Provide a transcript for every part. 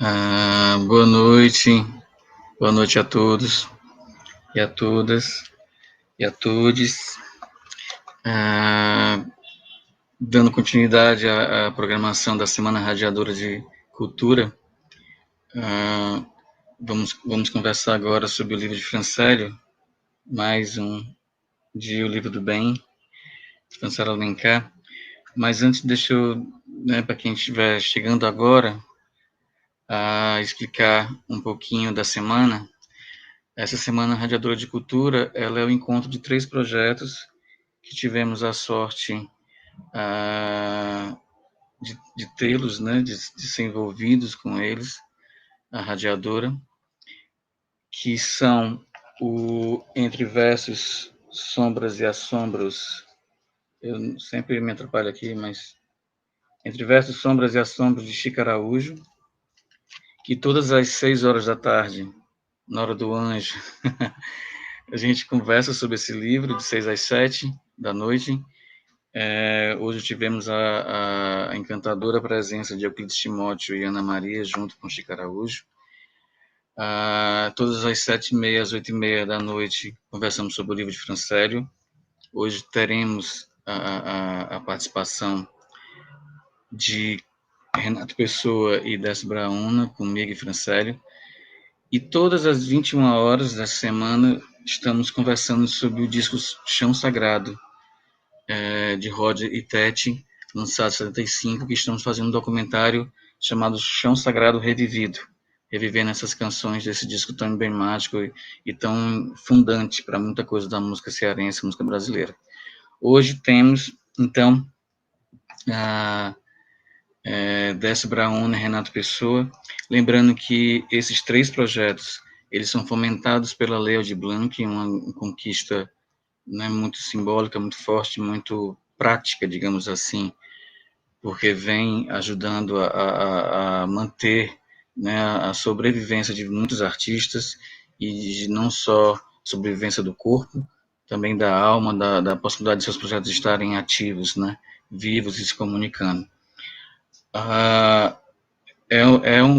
Boa noite a todos e a todas e a todes. Dando continuidade à programação da Semana Radiadora de Cultura, vamos conversar agora sobre o livro de Francélio, mais um de O Livro do Bem, de Francélio Alencar. Mas antes, deixa eu, para quem estiver chegando agora, explicar um pouquinho da semana. Essa Semana Radiadora de Cultura, ela é o encontro de 3 projetos que tivemos a sorte de tê-los, né, de ser envolvidos com eles, a Radiadora, que são o Entre Versos, Sombras e Assombros. Eu sempre me atrapalho aqui, mas Entre Versos, Sombras e Assombros, de Chico Araújo, que todas as 6 horas da tarde, na hora do anjo, a gente conversa sobre esse livro, de 6 às 7 da noite. Hoje tivemos a encantadora presença de Euclides Timóteo e Ana Maria, junto com Chico Araújo. Todas as 7h30 às 8h30 da noite, conversamos sobre o livro de Francélio. Hoje teremos a participação de Renato Pessoa e Décio Brauna, comigo e Francélio. E todas as 21 horas da semana, estamos conversando sobre o disco Chão Sagrado, de Roger e Tete, lançado em 75, que estamos fazendo um documentário chamado Chão Sagrado Revivido, revivendo essas canções desse disco tão emblemático e tão fundante para muita coisa da música cearense, música brasileira. Hoje temos, então, Décio Brauna e Renato Pessoa, lembrando que esses 3 projetos, eles são fomentados pela Lei Aldir Blanc, uma conquista, né, muito simbólica, muito forte, muito prática, digamos assim, porque vem ajudando a manter, né, a sobrevivência de muitos artistas, e não só sobrevivência do corpo, também da alma, da possibilidade de seus projetos estarem ativos, né, vivos e se comunicando.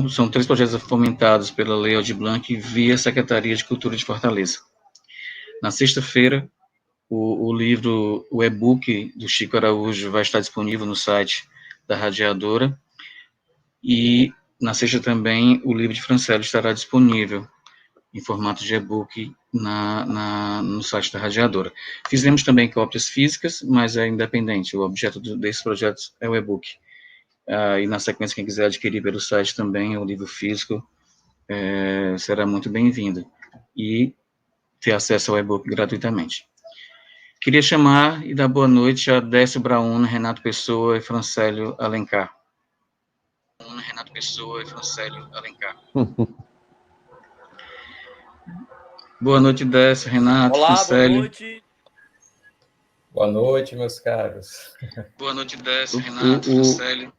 São 3 projetos fomentados pela Lei Aldir Blanc via Secretaria de Cultura de Fortaleza. Na sexta-feira, o livro, o e-book do Chico Araújo vai estar disponível no site da Radiadora, e na sexta também o livro de Francélio estará disponível em formato de e-book no site da Radiadora. Fizemos também cópias físicas, mas é independente, o objeto desses projetos é o e-book. E na sequência, quem quiser adquirir pelo site também o livro físico, será muito bem-vindo, e ter acesso ao e-book gratuitamente. Queria chamar e dar boa noite a Décio Brauna, Renato Pessoa e Francélio Alencar. Boa noite, Décio, Renato, Olá, Francélio. boa noite. Boa noite, meus caros. Boa noite, Décio, Renato, Francélio.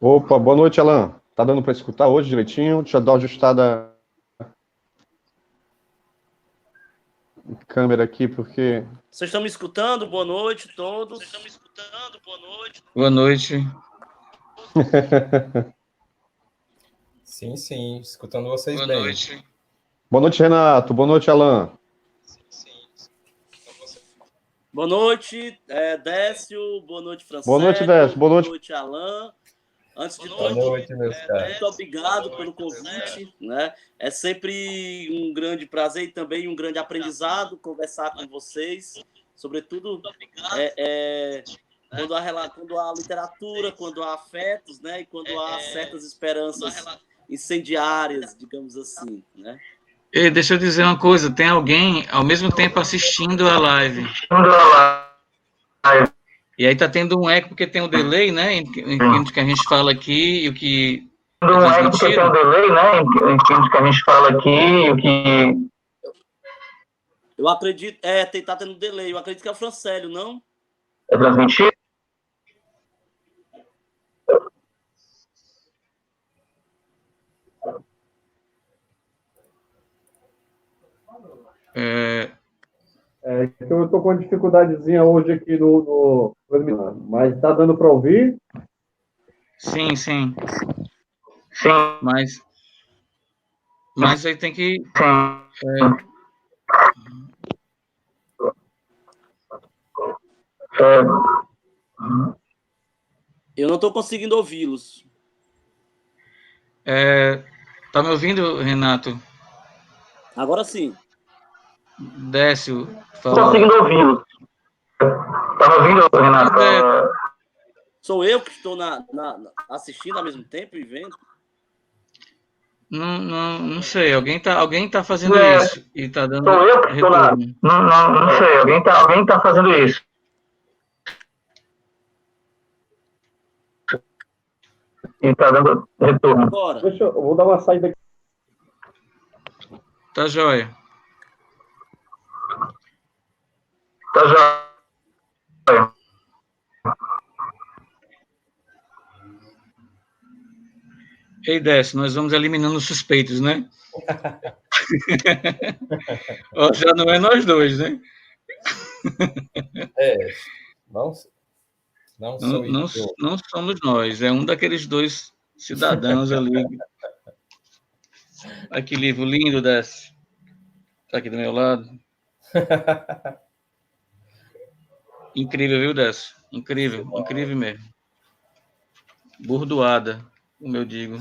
Opa, boa noite, Alan. Tá dando para escutar hoje direitinho? Deixa eu dar uma ajustada câmera aqui, porque... Vocês estão me escutando? Boa noite a todos. Boa noite. Sim, escutando vocês boa bem. Noite. Boa noite, Renato. Boa noite, Alan. Boa noite, Décio. Boa noite, Francélio. Boa noite, Décio. Boa noite, Alan. Antes de boa tudo, noite, meus caros. Muito obrigado pelo convite, né? É sempre um grande prazer e também um grande aprendizado conversar com vocês, sobretudo quando há literatura, quando há afetos, né? E quando há certas esperanças incendiárias, digamos assim, né? E deixa eu dizer uma coisa, tem alguém ao mesmo tempo assistindo a live. E aí tá tendo um eco porque tem um delay, né, entre o que a gente fala aqui e o que é transmitido. Tem um delay, né, entre o que a gente fala aqui e o que... Eu acredito, tá tendo delay, eu acredito que é o Francélio, não? É transmitido? Então eu estou com uma dificuldadezinha hoje aqui no mas está dando para ouvir? Sim. Mas Mas aí tem que... Eu não estou conseguindo ouvi-los. Tá me ouvindo, Renato? Agora sim. Décio, Não tô conseguindo ouvi-lo. Tá me ouvindo, Renato? Sou eu que estou assistindo ao mesmo tempo e vendo? Não sei, alguém tá fazendo isso e tá dando Sou eu que estou retorno. Não sei, alguém tá fazendo isso. E tá dando retorno. Agora. Eu vou dar uma saída aqui. Tá joia. Tá já. Ei, Décio, nós vamos eliminando os suspeitos, né? Ó, já não é nós dois, né? Não somos nós, é um daqueles dois cidadãos ali. Olha que livro lindo, Décio. Tá aqui do meu lado. Incrível, viu, Décio? Incrível mesmo. Bordoada, como eu digo.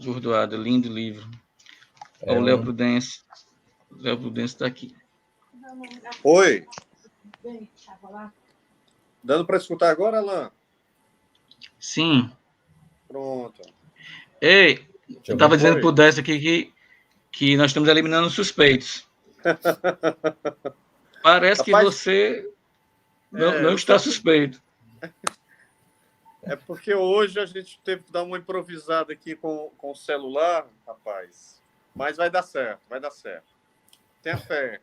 Bordoada, lindo livro. Olha o Léo Prudêncio. O Léo Prudêncio está aqui. Oi. Dando para escutar agora, Alain? Sim. Pronto. Ei, eu estava dizendo para o Décio aqui que nós estamos eliminando os suspeitos. Parece que você não está suspeito. É porque hoje a gente teve que dar uma improvisada aqui com o celular, rapaz. Mas vai dar certo, vai dar certo. Tenha fé.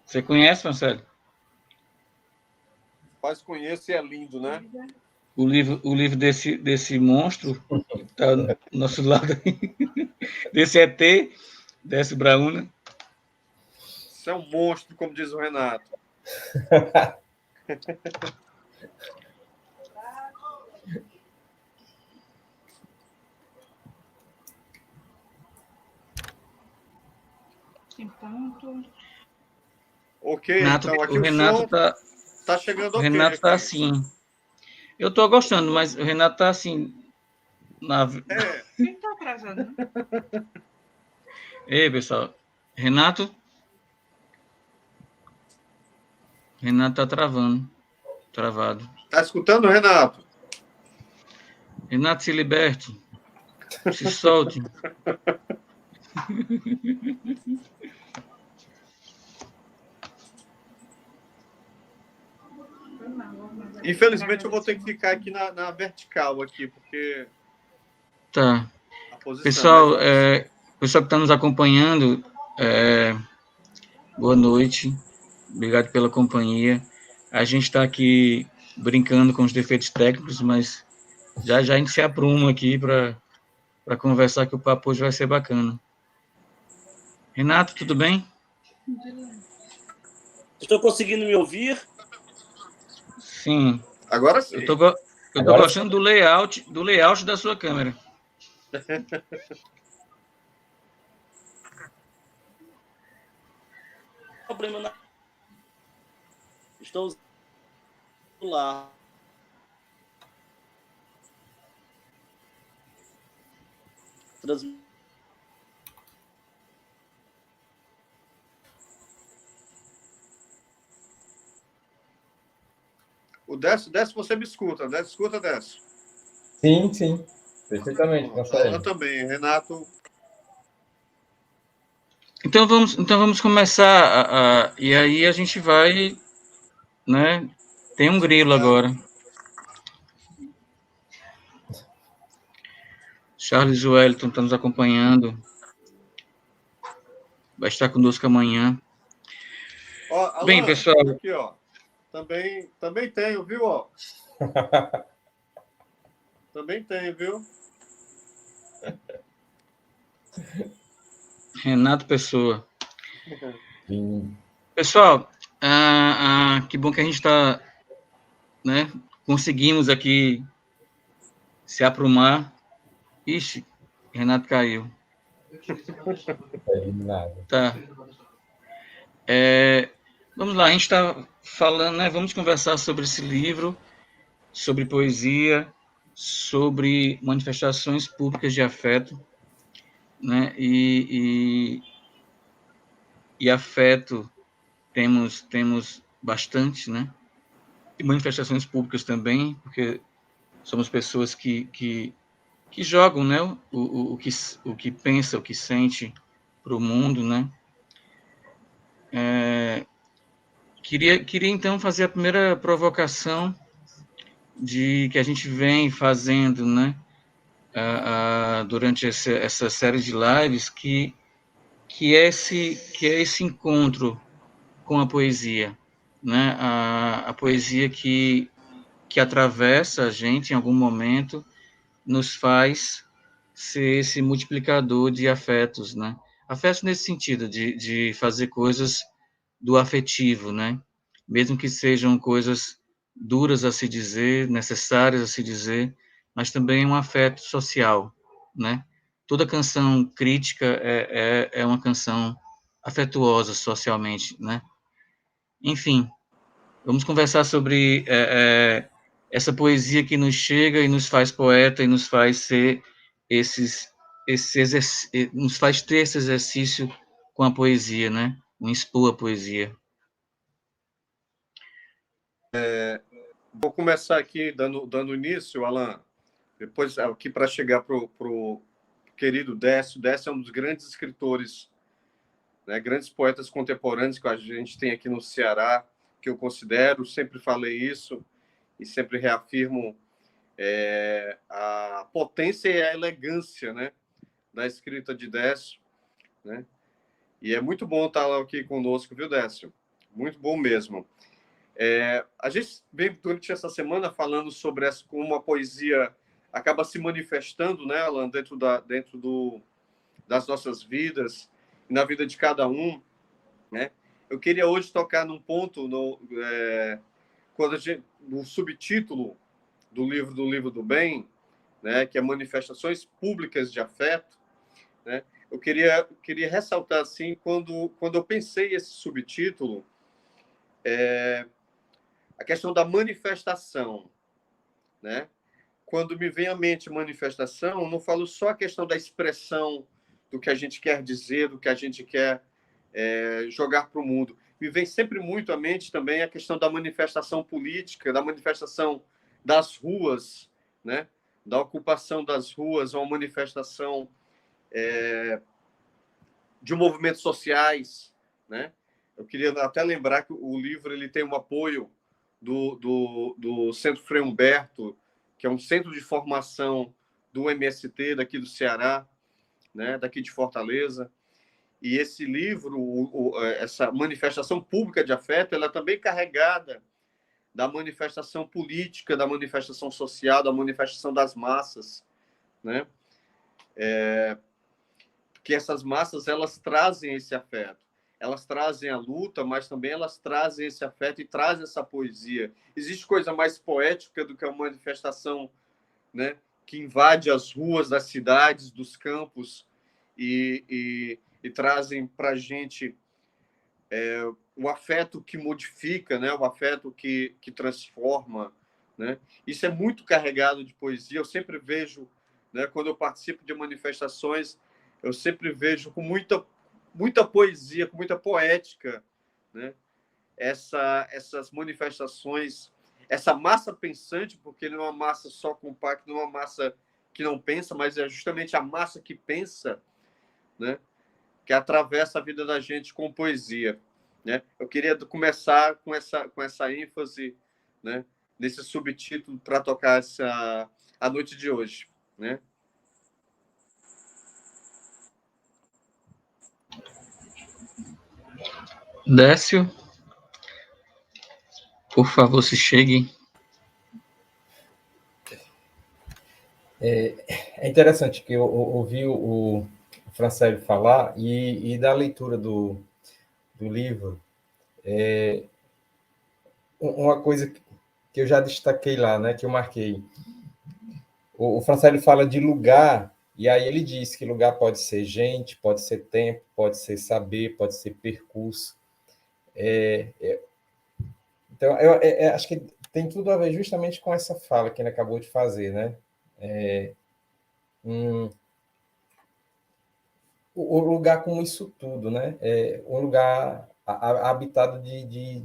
Você conhece, Marcelo? Rapaz, conheço e é lindo, né? O livro desse monstro está do nosso lado aí. Desse ET, Décio Brauna. Isso é um monstro, como diz o Renato. Ok, Renato, então aqui o Renato tá chegando. O Renato está assim. Eu estou gostando, mas o Renato está assim. Quem está atrasando? Ei, pessoal. Renato está travado. Tá escutando, Renato? Renato, se liberte. Se solte. Infelizmente, eu vou ter que ficar aqui na vertical, aqui, porque... Tá. Posição, pessoal, pessoal que está nos acompanhando, boa noite. Obrigado pela companhia. A gente está aqui brincando com os defeitos técnicos, mas já a gente se apruma aqui para conversar, que o papo hoje vai ser bacana. Renato, tudo bem? Estou conseguindo me ouvir? Sim. Agora sim. Eu tô gostando do layout da sua câmera. Problema na... Estou lá. O Décio, você me escuta. Escuta, Décio? Sim. Perfeitamente. Eu também, Renato. Então vamos começar. E aí a gente vai, né? Tem um grilo agora. Charles Wellington está nos acompanhando. Vai estar conosco amanhã. Alan, bem, pessoal. Aqui, ó. Também tenho, viu? Ó. Também tenho, viu? Renato Pessoa. Pessoal, que bom que a gente está né, conseguimos aqui se aprumar. Ixi, Renato caiu. Nada. Tá. Vamos lá, a gente está falando, né? Vamos conversar sobre esse livro, sobre poesia, sobre manifestações públicas de afeto, né? E afeto temos bastante, né? E manifestações públicas também, porque somos pessoas que jogam, né? O que pensa, o que sente para o mundo, né? Queria então fazer a primeira provocação de que a gente vem fazendo, né, durante essa série de lives, que é esse encontro com a poesia, né, a poesia que atravessa a gente em algum momento, nos faz ser esse multiplicador de afetos, né, afetos nesse sentido, de fazer coisas do afetivo, né, mesmo que sejam coisas duras a se dizer, necessárias a se dizer, mas também um afeto social, né? Toda canção crítica é uma canção afetuosa socialmente, né? Enfim, vamos conversar sobre essa poesia que nos chega e nos faz poeta e nos faz ser nos faz ter esse exercício com a poesia, né? Um expor a poesia. Vou começar aqui dando início, Alan, depois aqui para chegar para o querido Décio. Décio é um dos grandes escritores, né, grandes poetas contemporâneos que a gente tem aqui no Ceará, que eu considero, sempre falei isso e sempre reafirmo a potência e a elegância, né, da escrita de Décio, né? E é muito bom estar aqui conosco, viu, Décio? Muito bom mesmo. A gente veio durante essa semana falando sobre como a poesia acaba se manifestando, né, Alan, dentro das nossas vidas e na vida de cada um, né? Eu queria hoje tocar num ponto no subtítulo do livro do bem, né, que é Manifestações Públicas de Afeto, né? Eu queria ressaltar assim, quando eu pensei esse subtítulo, a questão da manifestação, né? Quando me vem à mente manifestação, eu não falo só a questão da expressão do que a gente quer dizer, do que a gente quer jogar para o mundo. Me vem sempre muito à mente também a questão da manifestação política, da manifestação das ruas, né? Da ocupação das ruas, uma manifestação de movimentos sociais, né? Eu queria até lembrar que o livro ele tem um apoio do Centro Frei Humberto, que é um centro de formação do MST daqui do Ceará, né? Daqui de Fortaleza. E esse livro, essa manifestação pública de afeto, ela é também carregada da manifestação política, da manifestação social, da manifestação das massas, né? Porque essas massas, elas trazem esse afeto. Elas trazem a luta, mas também elas trazem esse afeto e trazem essa poesia. Existe coisa mais poética do que a manifestação, né, que invade as ruas das cidades, dos campos e trazem para a gente o afeto que modifica, né, o afeto que transforma, né? Isso é muito carregado de poesia. Eu sempre vejo, né, quando eu participo de manifestações, eu sempre vejo com muita poesia, com muita poética, né? Essas manifestações, essa massa pensante, porque não é uma massa só compacta, não é uma massa que não pensa, mas é justamente a massa que pensa, né, que atravessa a vida da gente com poesia, né? Eu queria começar com essa ênfase, né, nesse subtítulo para tocar a noite de hoje, né? Décio, por favor, se chegue. É interessante que eu ouvi o Francélio falar e da leitura do livro. Uma coisa que eu já destaquei lá, né, que eu marquei. O Francelli fala de lugar, e aí ele diz que lugar pode ser gente, pode ser tempo, pode ser saber, pode ser percurso. Então, eu acho que tem tudo a ver justamente com essa fala que ele acabou de fazer, né? Um, o lugar como isso tudo, né? Um lugar habitado de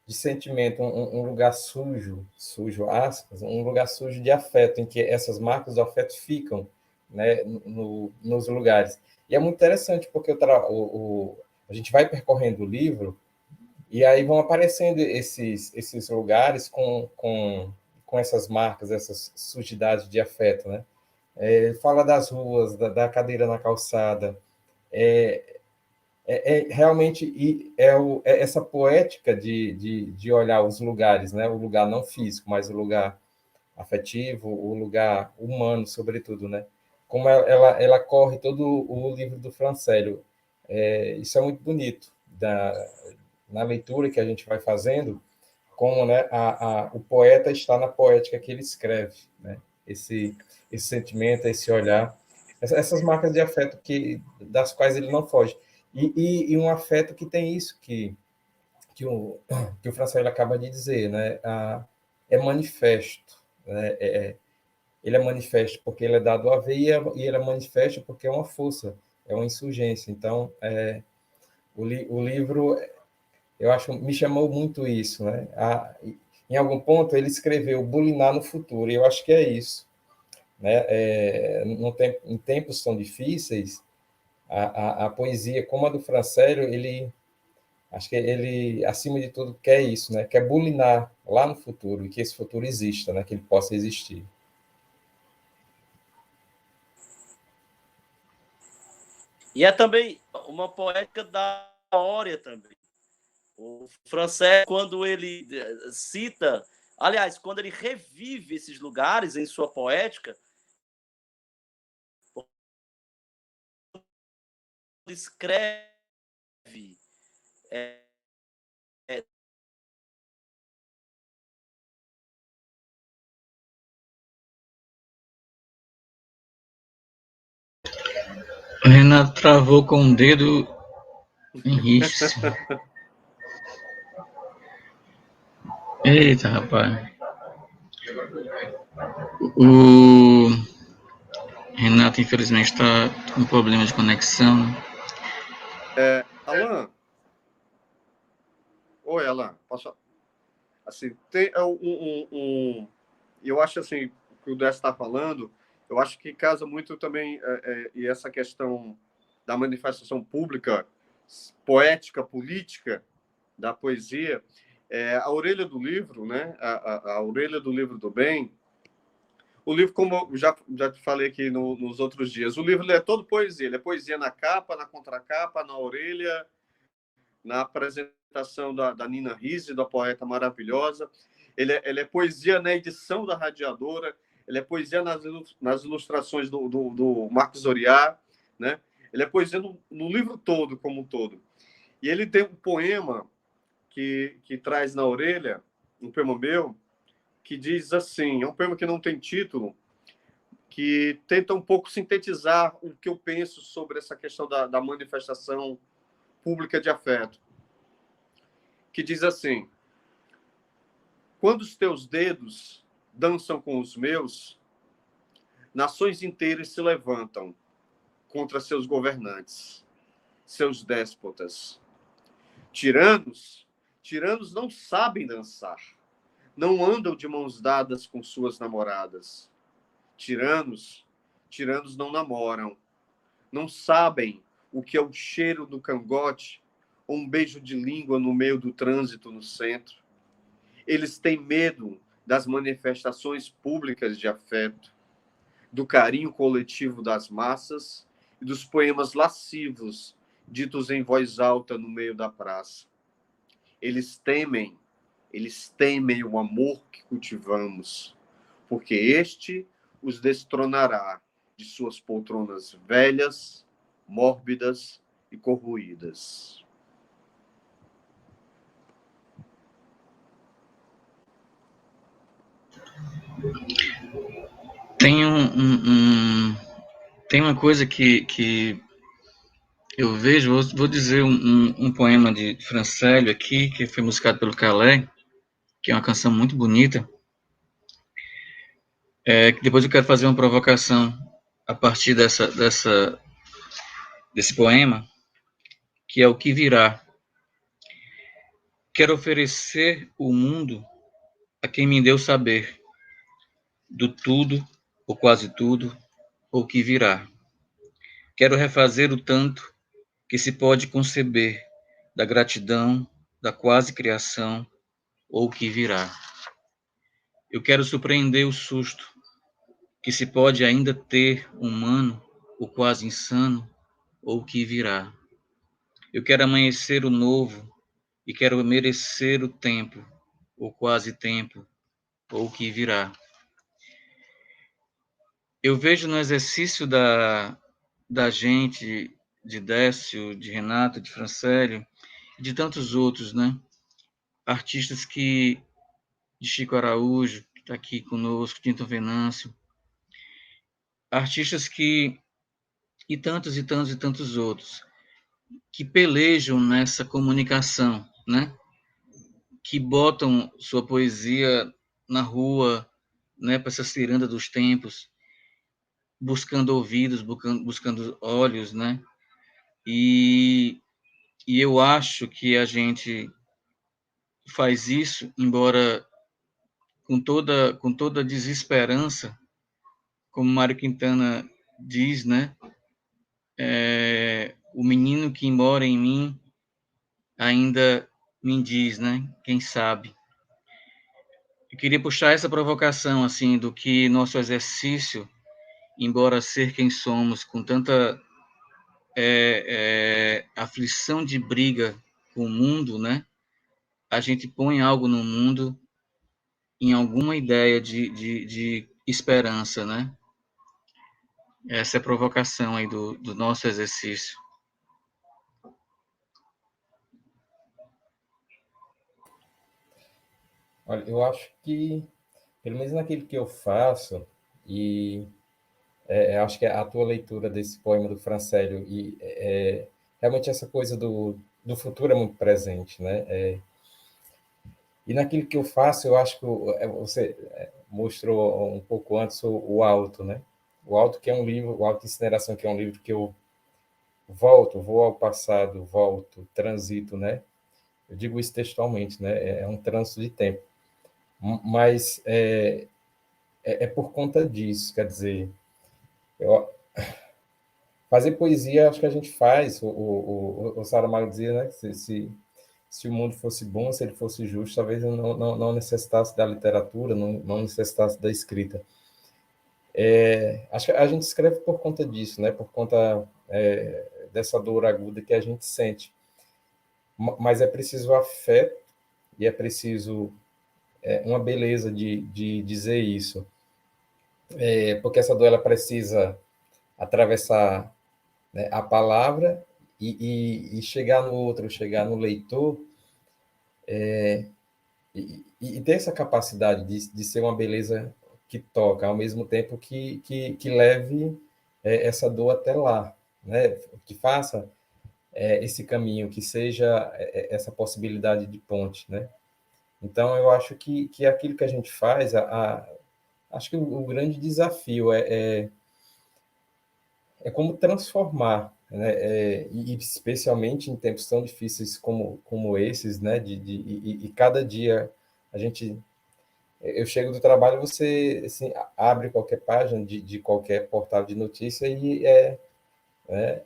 sentimento, um lugar sujo, sujo, aspas, um lugar sujo de afeto, em que essas marcas do afeto ficam, né, nos lugares. E é muito interessante, porque a gente vai percorrendo o livro, e aí vão aparecendo esses lugares com essas marcas, essas sujidades de afeto, né? Fala das ruas, da cadeira na calçada, realmente essa poética de olhar os lugares, né? O lugar não físico, mas o lugar afetivo, o lugar humano, sobretudo, né? Como ela corre todo o livro do Francélio. Isso é muito bonito na leitura que a gente vai fazendo, como, né, o poeta está na poética que ele escreve, né? Esse sentimento, esse olhar, essas marcas de afeto das quais ele não foge. E um afeto que tem isso que o Francélio acaba de dizer, né? É manifesto, né? Ele é manifesto porque ele é dado a ver, e ele é manifesto porque é uma força, é uma insurgência. Então, o livro, eu acho, me chamou muito isso, né? Em algum ponto, ele escreveu bulinar no futuro, e eu acho que é isso, né? Em tempos tão difíceis, a poesia, como a do Francélio, acho que ele, acima de tudo, quer isso, né? Quer bulinar lá no futuro, e que esse futuro exista, né? Que ele possa existir. E é também uma poética da memória também. O Francés, quando ele cita, aliás, quando ele revive esses lugares em sua poética, ele escreve é, é, O Renato travou com o dedo em risco. Eita, rapaz. O Renato, infelizmente, está com problema de conexão. Alan, oi, Alan, posso... Assim, tem eu acho assim, o que o Décio está falando, eu acho que casa muito também, e essa questão da manifestação pública, poética, política, da poesia, a orelha do livro, né? A orelha do livro do bem. O livro, como eu já te falei aqui nos outros dias, o livro é todo poesia. Ele é poesia na capa, na contracapa, na orelha, na apresentação da Nina Risse, da poeta maravilhosa. Ele é poesia na edição da Radiadora, ele é poesia nas ilustrações do Marcos Oriá, né? Ele é poesia no livro todo, como um todo. E ele tem um poema que traz na orelha, um poema meu, que diz assim, é um poema que não tem título, que tenta um pouco sintetizar o que eu penso sobre essa questão da manifestação pública de afeto, que diz assim: quando os teus dedos dançam com os meus, nações inteiras se levantam contra seus governantes, seus déspotas. Tiranos não sabem dançar, não andam de mãos dadas com suas namoradas. Tiranos não namoram, não sabem o que é o cheiro do cangote ou um beijo de língua no meio do trânsito no centro. Eles têm medo das manifestações públicas de afeto, do carinho coletivo das massas e dos poemas lascivos ditos em voz alta no meio da praça. Eles temem o amor que cultivamos, porque este os destronará de suas poltronas velhas, mórbidas e corroídas. Tem tem uma coisa que eu vejo, vou dizer um poema de Francélio aqui, que foi musicado pelo Calé, que é uma canção muito bonita, que depois eu quero fazer uma provocação a partir desse poema, que é o que virá. Quero oferecer o mundo a quem me deu saber do tudo, ou quase tudo, ou que virá. Quero refazer o tanto que se pode conceber da gratidão, da quase criação, ou que virá. Eu quero surpreender o susto que se pode ainda ter humano, o quase insano, ou que virá. Eu quero amanhecer o novo e quero merecer o tempo, ou quase tempo, ou que virá. Eu vejo no exercício da gente, de Décio, de Renato, de Francélio, e de tantos outros, né? Artistas de Chico Araújo, que está aqui conosco, Tinto Venâncio, artistas e tantos e tantos e tantos outros, que pelejam nessa comunicação, né? Que botam sua poesia na rua, né? Para essa ciranda dos tempos, buscando ouvidos, buscando olhos, né? E, e eu acho que a gente faz isso, embora com toda desesperança, como Mário Quintana diz, né? O menino que mora em mim ainda me diz, né? Quem sabe? Eu queria puxar essa provocação, assim, do que nosso exercício, embora ser quem somos, com tanta aflição de briga com o mundo, né? A gente põe algo no mundo em alguma ideia de esperança, né? Essa é a provocação aí do nosso exercício. Olha, eu acho que, pelo menos naquilo que eu faço, e acho que a tua leitura desse poema do Francélio, e realmente essa coisa do futuro é muito presente, né? E naquilo que eu faço, eu acho que você mostrou um pouco antes o Alto, né? O Alto, que é um livro, o Alto Incineração, que é um livro que eu vou ao passado, volto, transito, né? Eu digo isso textualmente, né? É um trânsito de tempo. Mas é por conta disso, quer dizer, eu, fazer poesia, acho que a gente faz. O Saramago dizia, né? Se o mundo fosse bom, se ele fosse justo, talvez eu não necessitasse da literatura, não necessitasse da escrita. Acho que a gente escreve por conta disso, né? Por conta dessa dor aguda que a gente sente. Mas é preciso afeto e é preciso uma beleza de dizer isso. Porque essa dor ela precisa atravessar, né, a palavra e chegar no outro, chegar no leitor, e ter essa capacidade de ser uma beleza que toca, ao mesmo tempo que leve essa dor até lá, né? Que faça esse caminho, que seja essa possibilidade de ponte, né? Então, eu acho que aquilo que a gente faz, acho que o grande desafio é como transformar, né? E especialmente em tempos tão difíceis como esses, né? E cada dia a gente, eu chego do trabalho, você assim, abre qualquer página de qualquer portal de notícia e né,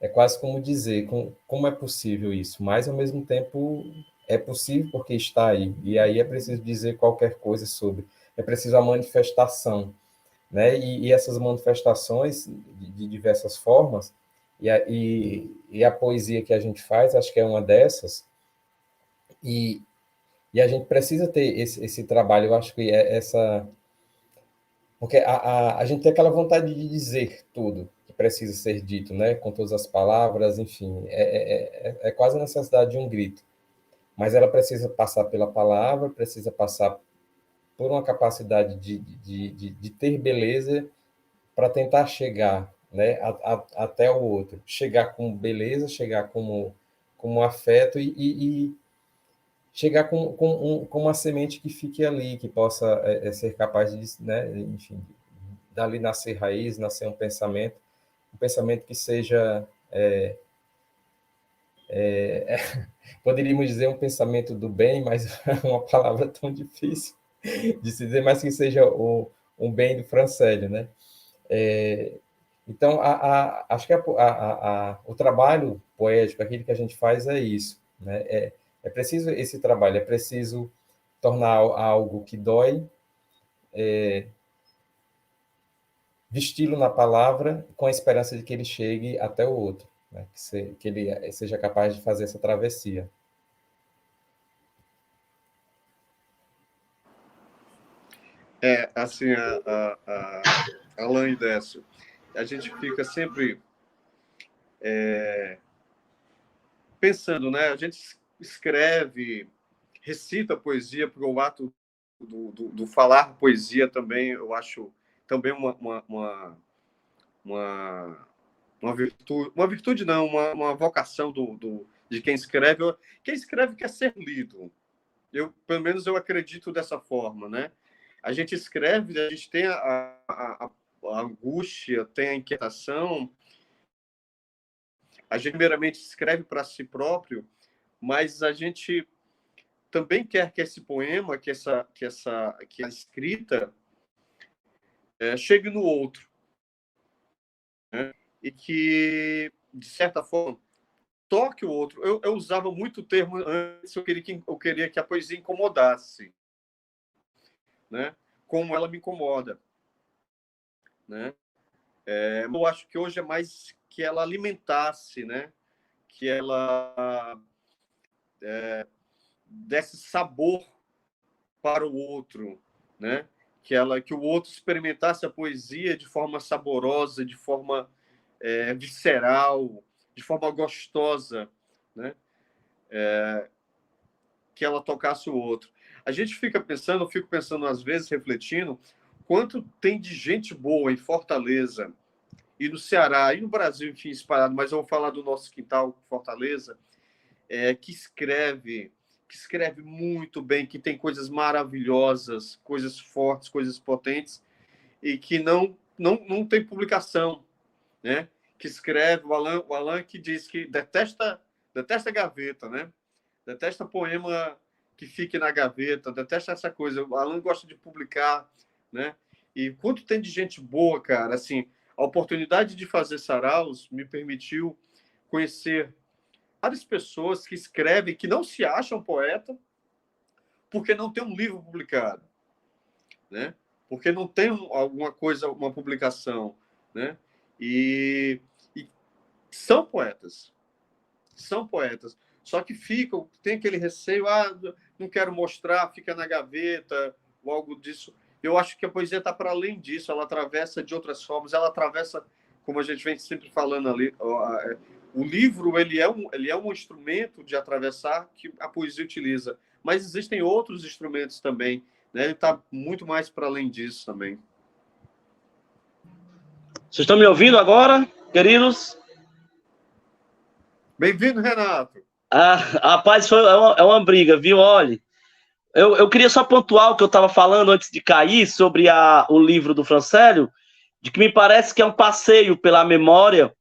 é quase como dizer como é possível isso, mas ao mesmo tempo é possível porque está aí, e aí é preciso dizer qualquer coisa sobre, é preciso a manifestação, né? E essas manifestações de diversas formas, e a poesia que a gente faz, acho que é uma dessas, e, e a gente precisa ter esse trabalho, eu acho que é essa. Porque a gente tem aquela vontade de dizer tudo que precisa ser dito, né? Com todas as palavras, enfim, é quase a necessidade de um grito. Mas ela precisa passar pela palavra, precisa passar por uma capacidade de ter beleza para tentar chegar, né, até o outro. Chegar com beleza, chegar como afeto e chegar com uma semente que fique ali, que possa ser capaz de, né, enfim, dali nascer raiz, nascer um pensamento que seja, poderíamos dizer um pensamento do bem, mas é uma palavra tão difícil de se dizer, mas que seja um bem do Francélio, né? Então, acho que o trabalho poético, aquilo que a gente faz é isso, né? É preciso esse trabalho, é preciso tornar algo que dói, vesti-lo na palavra, com a esperança de que ele chegue até o outro, né? Que ele seja capaz de fazer essa travessia. Assim, Alain e Décio, a gente fica sempre pensando, né? A gente escreve, recita poesia, porque o ato do falar poesia também, eu acho também uma virtude não, uma vocação de quem escreve. Quem escreve quer ser lido. Pelo menos eu acredito dessa forma, né? A gente escreve, a gente tem a angústia, tem a inquietação, a gente primeiramente escreve para si próprio, mas a gente também quer que esse poema, que a escrita chegue no outro, né? E que, de certa forma, toque o outro. Eu usava muito o termo antes, eu queria que a poesia incomodasse, né? Como ela me incomoda, né? Eu acho que hoje é mais que ela alimentasse, né? Que ela desse sabor para o outro, né? Que o outro experimentasse a poesia de forma saborosa, de forma visceral, de forma gostosa, né? Que ela tocasse o outro. Eu fico pensando às vezes, refletindo, quanto tem de gente boa em Fortaleza e no Ceará e no Brasil, enfim, espalhado, mas eu vou falar do nosso quintal, Fortaleza, que escreve muito bem, que tem coisas maravilhosas, coisas fortes, coisas potentes, e que não tem publicação, né? Que escreve, o Alain que diz que detesta gaveta, né? Detesta poema que fique na gaveta, detesta essa coisa. O Alain gosta de publicar, né? E quanto tem de gente boa, cara, assim, a oportunidade de fazer saraus me permitiu conhecer várias pessoas que escrevem, que não se acham poeta, porque não tem um livro publicado, né? Porque não tem alguma coisa, uma publicação, né? E são poetas. Só que tem aquele receio, não quero mostrar, fica na gaveta, ou algo disso. Eu acho que a poesia está para além disso, ela atravessa de outras formas, ela atravessa, como a gente vem sempre falando ali, o livro ele é um instrumento de atravessar que a poesia utiliza, mas existem outros instrumentos também, né? Ele está muito mais para além disso também. Vocês estão me ouvindo agora, queridos? Bem-vindo, Renato. Rapaz, é uma briga, viu? Olha, eu queria só pontuar o que eu estava falando antes de cair sobre o livro do Francélio, de que me parece que é um passeio pela memória,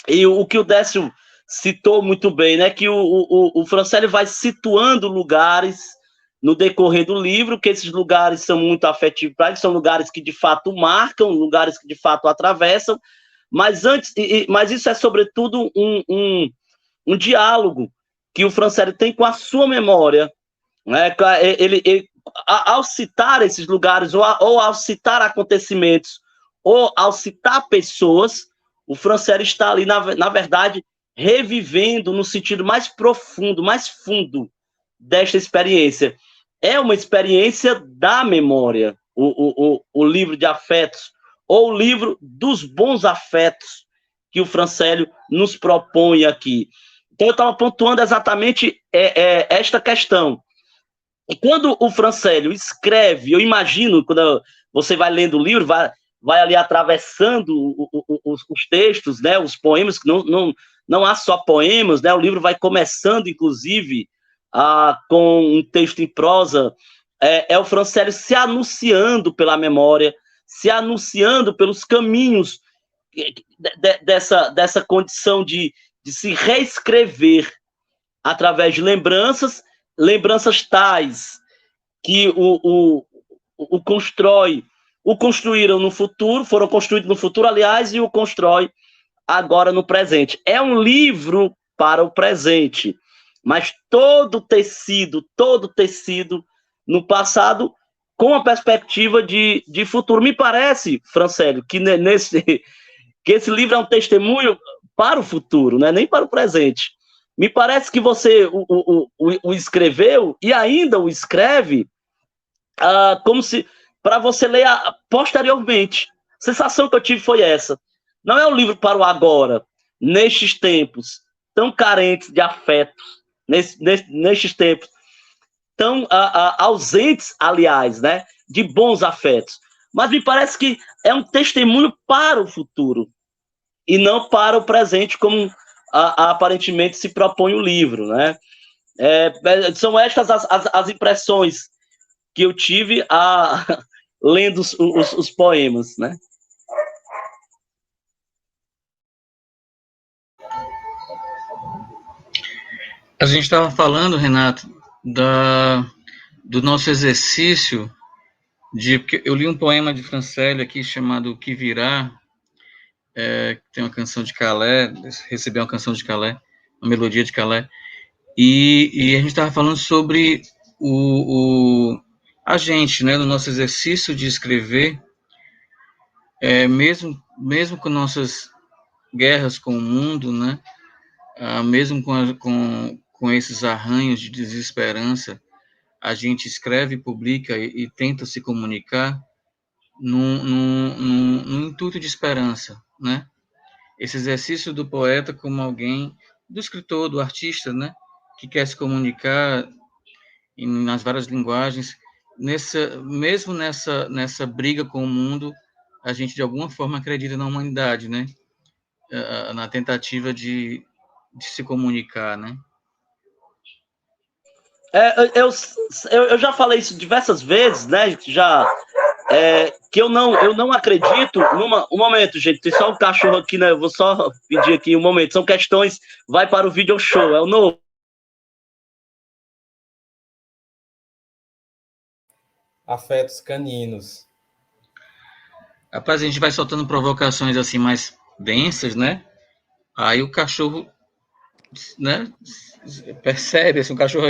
e o que o Décio citou muito bem, né? Que o Francélio vai situando lugares no decorrer do livro, que esses lugares são muito afetivos para ele, são lugares que de fato marcam, lugares que de fato atravessam, mas isso é sobretudo um diálogo que o Francélio tem com a sua memória, né? Ao citar esses lugares, ou ao citar acontecimentos, ou ao citar pessoas, o Francélio está ali, na verdade, revivendo no sentido mais profundo, mais fundo desta experiência. É uma experiência da memória, o livro de afetos, ou o livro dos bons afetos que o Francélio nos propõe aqui. Então, eu estava pontuando exatamente esta questão. quando o Francélio escreve, eu imagino, quando você vai lendo o livro, vai ali atravessando os textos, né, os poemas, que não há só poemas, né, o livro vai começando, inclusive, com um texto em prosa, é o Francélio se anunciando pela memória, se anunciando pelos caminhos dessa condição de se reescrever através de lembranças tais que o construíram no futuro, foram construídos no futuro, aliás, e o constrói agora no presente. É um livro para o presente, mas todo tecido no passado com a perspectiva de futuro. Me parece, Francélio, que que esse livro é um testemunho para o futuro, né? Nem para o presente. Me parece que você o escreveu e ainda o escreve como se para você ler posteriormente. A sensação que eu tive foi essa. Não é um livro para o agora, nestes tempos tão carentes de afetos, nestes tempos tão ausentes, aliás, né, de bons afetos. Mas me parece que é um testemunho para o futuro e não para o presente, como aparentemente se propõe o livro, né? São estas as impressões que eu tive lendo os poemas, né? A gente estava falando, Renato, do nosso exercício porque eu li um poema de Francélio aqui chamado O Que Virá, que tem uma canção de Calé, recebi uma canção de Calé, uma melodia de Calé, e a gente estava falando sobre a gente, né, no nosso exercício de escrever, mesmo com nossas guerras com o mundo, né, mesmo com esses arranhos de desesperança, a gente escreve, publica e tenta se comunicar num intuito de esperança, né? Esse exercício do poeta como alguém, do escritor, do artista, né? Que quer se comunicar nas várias linguagens, mesmo nessa briga com o mundo, a gente de alguma forma acredita na humanidade, né? Na tentativa de se comunicar, né? Eu já falei isso diversas vezes, né? Que eu não acredito um momento, gente, tem só um cachorro aqui, né? Eu vou só pedir aqui um momento. São questões, vai para o video show, é o novo. Afetos caninos. Rapaz, a gente vai soltando provocações assim mais densas, né? Aí o cachorro, né, percebe, assim, o cachorro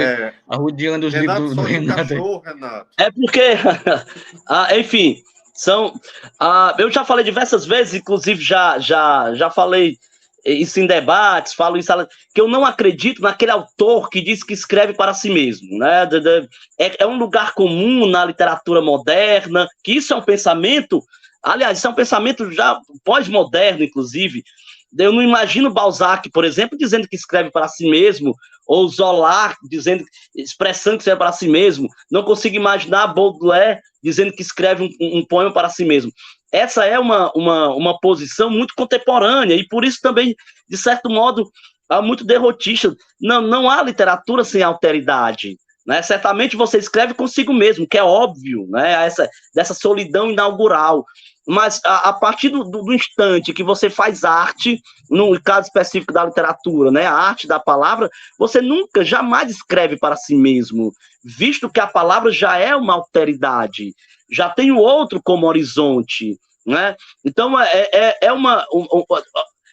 arrodeando os livros do Renato. Cachorro, Renato. É porque, enfim, eu já falei diversas vezes, inclusive já falei isso em debates, falo isso, que eu não acredito naquele autor que diz que escreve para si mesmo, né? É um lugar comum na literatura moderna, que isso é um pensamento, aliás, isso é um pensamento já pós-moderno, inclusive. Eu não imagino Balzac, por exemplo, dizendo que escreve para si mesmo, ou Zola expressando que escreve para si mesmo. Não consigo imaginar Baudelaire dizendo que escreve um poema para si mesmo. Essa é uma posição muito contemporânea, e por isso também, de certo modo, muito derrotista. Não há literatura sem alteridade, né? Certamente você escreve consigo mesmo, que é óbvio, né? Dessa solidão inaugural. Mas a partir do instante que você faz arte, no caso específico da literatura, né, a arte da palavra, você nunca, jamais escreve para si mesmo, visto que a palavra já é uma alteridade, já tem o outro como horizonte, né? Então,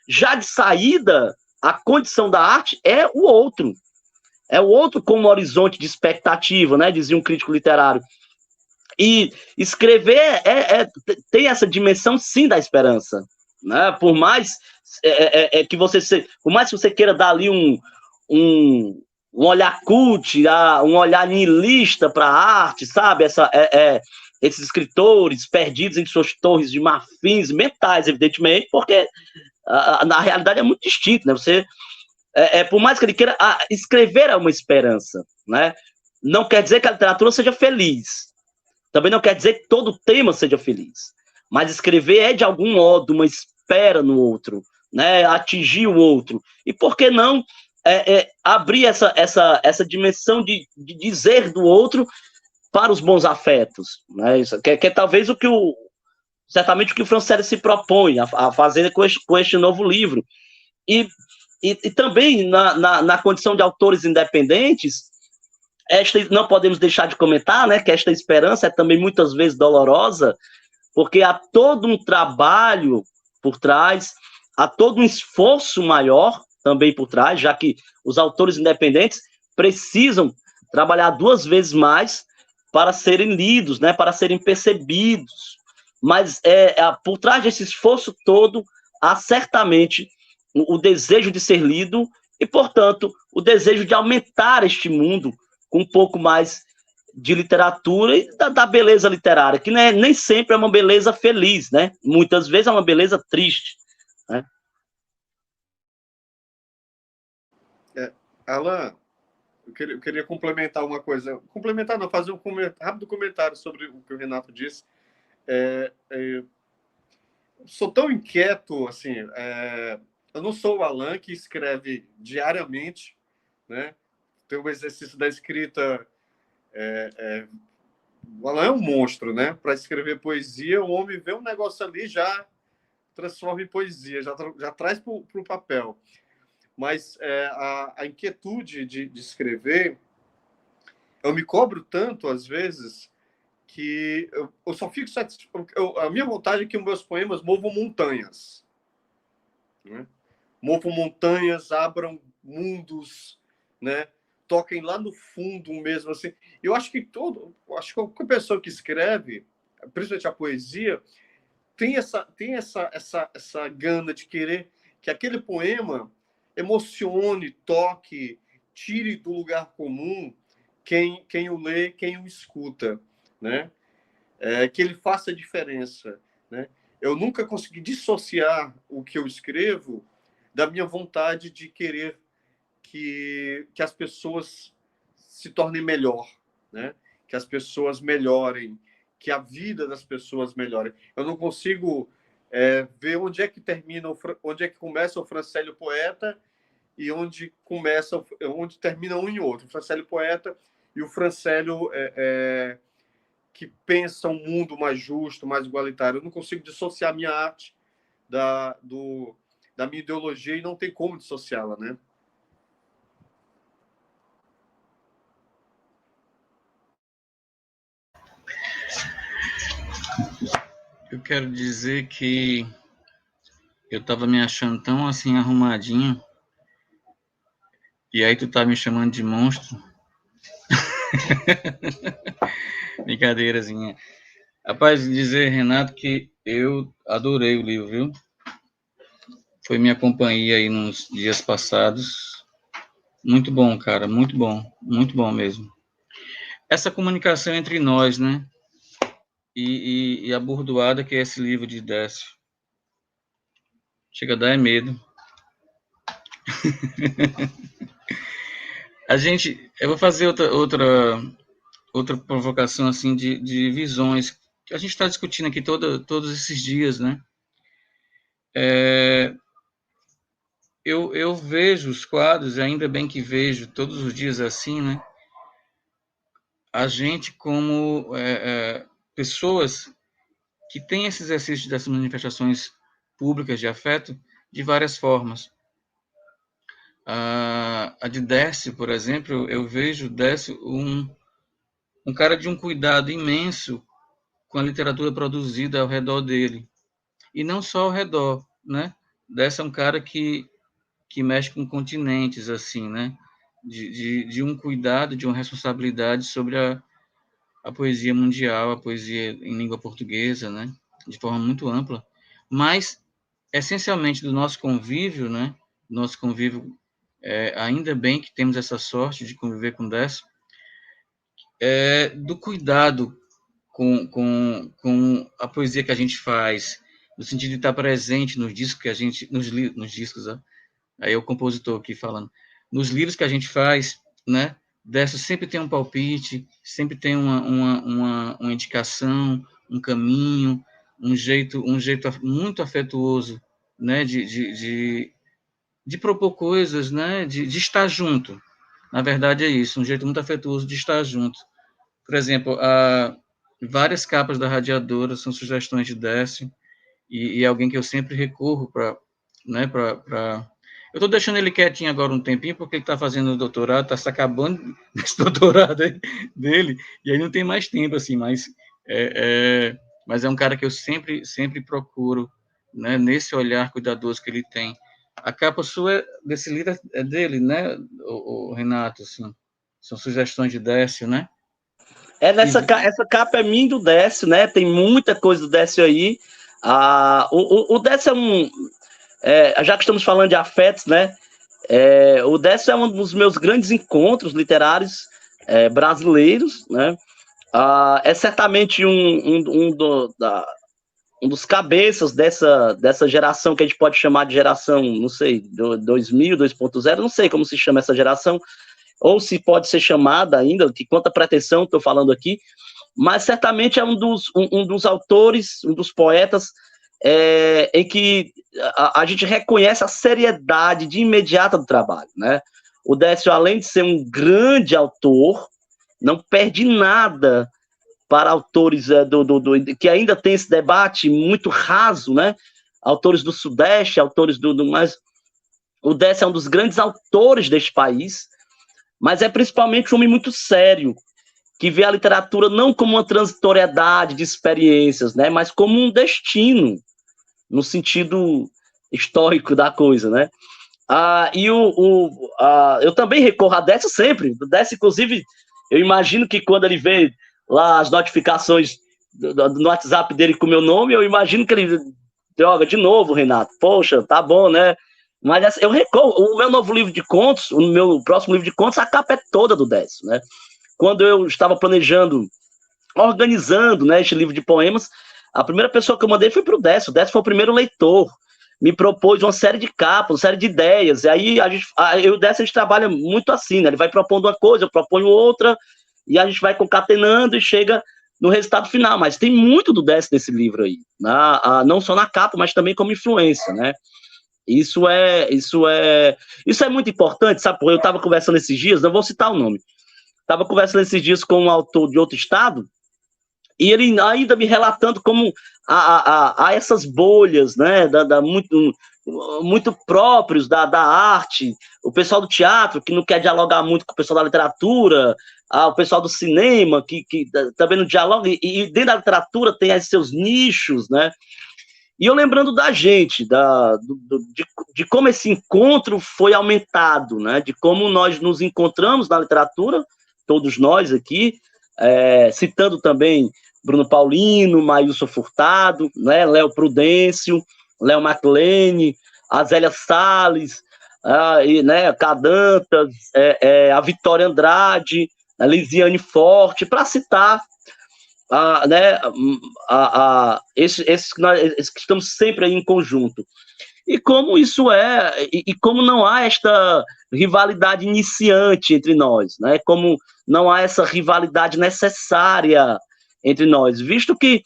já de saída, a condição da arte é o outro como horizonte de expectativa, né, dizia um crítico literário. E escrever tem essa dimensão, sim, da esperança, né? Por mais que por mais que você queira dar ali um olhar cult, um olhar nihilista para a arte, sabe? Esses escritores perdidos em suas torres de marfins mentais, evidentemente, porque na realidade é muito distinto, né? Por mais que ele queira, escrever é uma esperança, né? não quer dizer que a literatura seja feliz. Também não quer dizer que todo tema seja feliz. Mas escrever é, de algum modo, uma espera no outro, né? Atingir o outro. E por que não abrir essa dimensão de dizer do outro para os bons afetos? Né? Isso, que é talvez certamente o que o Francelli se propõe a fazer com este novo livro. E também, na condição de autores independentes, não podemos deixar de comentar, né, que esta esperança é também muitas vezes dolorosa, porque há todo um trabalho por trás, há todo um esforço maior também por trás, já que os autores independentes precisam trabalhar 2 vezes mais para serem lidos, né, para serem percebidos. Mas por trás desse esforço todo, há certamente o desejo de ser lido e, portanto, o desejo de aumentar este mundo com um pouco mais de literatura e da beleza literária, que nem sempre é uma beleza feliz, né? Muitas vezes é uma beleza triste. Né? Alan, eu queria complementar uma coisa. Complementar não, fazer um rápido comentário sobre o que o Renato disse. Sou tão inquieto, assim, eu não sou o Alan que escreve diariamente, né? Tem o exercício da escrita. O Alan é um monstro, né? Para escrever poesia, o homem vê um negócio ali já transforma em poesia, já traz para o papel. Mas a inquietude de escrever, eu me cobro tanto às vezes que eu só fico satisfeito. A minha vontade é que os meus poemas movam montanhas, né? Movam montanhas, abram mundos, né? Toquem lá no fundo mesmo, assim. Eu acho que qualquer pessoa que escreve, principalmente a poesia, tem essa gana de querer que aquele poema emocione, toque, tire do lugar comum quem o lê, quem o escuta, né? Que ele faça diferença, né? Eu nunca consegui dissociar o que eu escrevo da minha vontade de querer que as pessoas se tornem melhor, né? Que as pessoas melhorem, que a vida das pessoas melhore. Eu não consigo ver onde é que começa o Francelli poeta e onde termina um e outro. O Francelli poeta e o Francelli que pensa um mundo mais justo, mais igualitário. Eu não consigo dissociar a minha arte da minha ideologia e não tem como dissociá-la, né? Eu quero dizer que eu estava me achando tão assim arrumadinho, e aí tu tá me chamando de monstro. Brincadeirazinha. Rapaz, dizer, Renato, que eu adorei o livro, viu? Foi minha companhia aí nos dias passados. Muito bom, cara, muito bom mesmo. Essa comunicação entre nós, né? E a bordoada que é esse livro de Décio. Chega a dar medo. Eu vou fazer outra provocação assim de visões que a gente está discutindo aqui todos esses dias, né? Eu vejo os quadros, e ainda bem que vejo todos os dias assim, né? A gente como pessoas que têm esse exercício dessas manifestações públicas de afeto de várias formas. A de Décio, por exemplo, eu vejo Décio um cara de um cuidado imenso com a literatura produzida ao redor dele. E não só ao redor, né? Décio é um cara que mexe com continentes, assim, né? De um cuidado, de uma responsabilidade sobre a poesia mundial, a poesia em língua portuguesa, né? De forma muito ampla. Mas, essencialmente, do nosso convívio, né? Nosso convívio, ainda bem que temos essa sorte de conviver com Décio, do cuidado com a poesia que a gente faz, no sentido de estar presente nos discos que a gente, nos discos, ó, aí é o compositor aqui falando, nos livros que a gente faz, né? Décio sempre tem um palpite, sempre tem uma indicação, um caminho, um jeito muito afetuoso, né, de propor coisas, né, de estar junto. Na verdade é isso, um jeito muito afetuoso de estar junto. Por exemplo, várias capas da Radiadora são sugestões de Décio, e é alguém que eu sempre recorro para, né, eu estou deixando ele quietinho agora um tempinho, porque ele está fazendo o doutorado, está se acabando esse doutorado aí dele, e aí não tem mais tempo, assim, mas é um cara que eu sempre procuro, né, nesse olhar cuidadoso que ele tem. A capa sua desse livro é dele, né, o Renato, assim, são sugestões de Décio, né? Essa capa é minha do Décio, né? Tem muita coisa do Décio aí. O Décio é um... já que estamos falando de afetos, né? O Décio é um dos meus grandes encontros literários brasileiros, né? É certamente um dos cabeças dessa geração que a gente pode chamar de geração, não sei, 2000, 2.0, não sei como se chama essa geração, ou se pode ser chamada ainda, que quanta pretensão estou falando aqui, mas certamente é um dos autores, um dos poetas em que a gente reconhece a seriedade de imediata do trabalho, né? O Décio, além de ser um grande autor, não perde nada para autores que ainda tem esse debate muito raso, né? Autores do Sudeste, autores mas o Décio é um dos grandes autores deste país, mas é principalmente um homem muito sério, que vê a literatura não como uma transitoriedade de experiências, né, mas como um destino, no sentido histórico da coisa, né? Eu também recorro a Décio sempre. O Décio, inclusive, eu imagino que quando ele vê lá as notificações no WhatsApp dele com o meu nome, eu imagino que ele... Droga, de novo, Renato. Poxa, tá bom, né? Mas eu recorro. O meu novo livro de contos, o meu próximo livro de contos, a capa é toda do Décio, né? Quando eu estava planejando, organizando, né, este livro de poemas, a primeira pessoa que eu mandei foi para o Décio. O Décio foi o primeiro leitor. Me propôs uma série de capas, uma série de ideias. E aí eu e o Décio, a gente trabalha muito assim, né? Ele vai propondo uma coisa, eu proponho outra, e a gente vai concatenando e chega no resultado final. Mas tem muito do Décio nesse livro aí, né? Não só na capa, mas também como influência, né? Isso é muito importante, sabe? Eu estava conversando esses dias, não vou citar o nome, estava conversando esses dias com um autor de outro estado, e ele ainda me relatando como há essas bolhas, né, muito próprios da arte, o pessoal do teatro, que não quer dialogar muito com o pessoal da literatura, o pessoal do cinema, que também não dialoga, e dentro da literatura tem os seus nichos, né? E eu lembrando da gente, de como esse encontro foi aumentado, né? De como nós nos encontramos na literatura, todos nós aqui, citando também Bruno Paulino, Maílson Furtado, né? Léo Prudêncio, Léo MacLane, a Zélia Salles, né? Cadantas, a Vitória Andrade, a Lisiane Forte, para citar né, esses que estamos sempre aí em conjunto. E como isso e como não há esta rivalidade iniciante entre nós, né? Como não há essa rivalidade necessária entre nós, visto que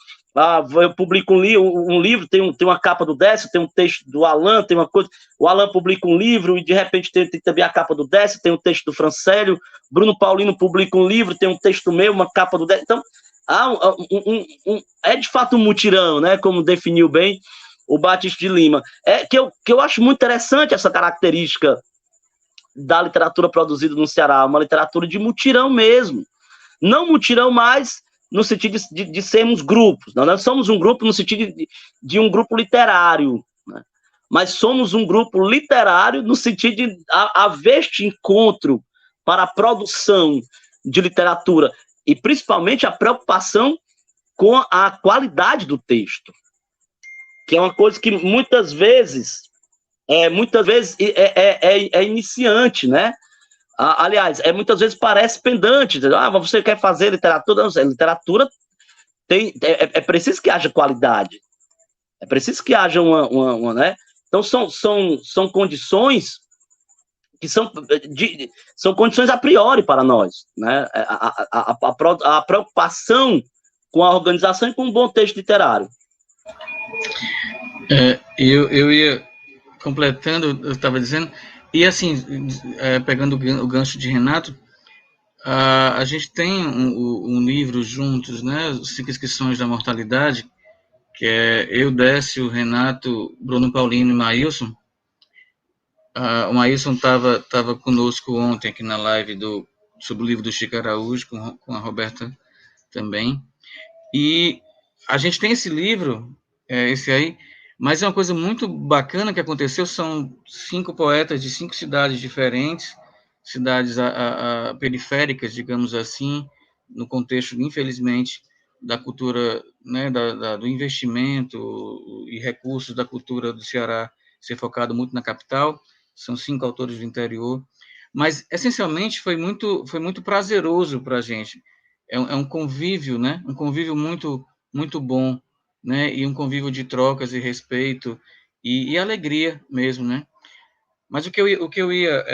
eu publico um livro, tem uma capa do Décio, tem um texto do Alan, tem uma coisa, o Alan publica um livro e de repente tem também a capa do Décio, tem um texto do Francélio, Bruno Paulino publica um livro, tem um texto meu, uma capa do Décio, então é de fato um mutirão, né? Como definiu bem o Batista de Lima. Que eu acho muito interessante essa característica da literatura produzida no Ceará, uma literatura de mutirão mesmo. Não mutirão mais no sentido de sermos grupos. Nós somos um grupo no sentido de um grupo literário, né? Mas somos um grupo literário no sentido de haver este encontro para a produção de literatura e principalmente a preocupação com a qualidade do texto, que é uma coisa que muitas vezes é iniciante, né? Aliás, muitas vezes parece pendante. Você quer fazer literatura? Não, literatura é preciso que haja qualidade. É preciso que haja uma né? Então, são condições que são condições a priori para nós, né? A preocupação com a organização e com um bom texto literário. Eu ia completando, eu estava dizendo, e assim, pegando o gancho de Renato, a gente tem um livro juntos, né, 5 Inscrições da Mortalidade, que é eu, Décio, Renato, Bruno Paulino e Maílson. O Maílson estava conosco ontem aqui na live sobre o livro do Chico Araújo, com a Roberta também. E a gente tem esse livro, esse aí, mas é uma coisa muito bacana que aconteceu, são 5 poetas de 5 cidades diferentes, cidades periféricas, digamos assim, no contexto, infelizmente, da cultura, né, do investimento e recursos da cultura do Ceará ser focado muito na capital. São 5 autores do interior, mas essencialmente foi muito prazeroso para a gente. É um convívio, né? Um convívio muito bom, né? E um convívio de trocas e respeito e alegria mesmo, né? Mas o que eu ia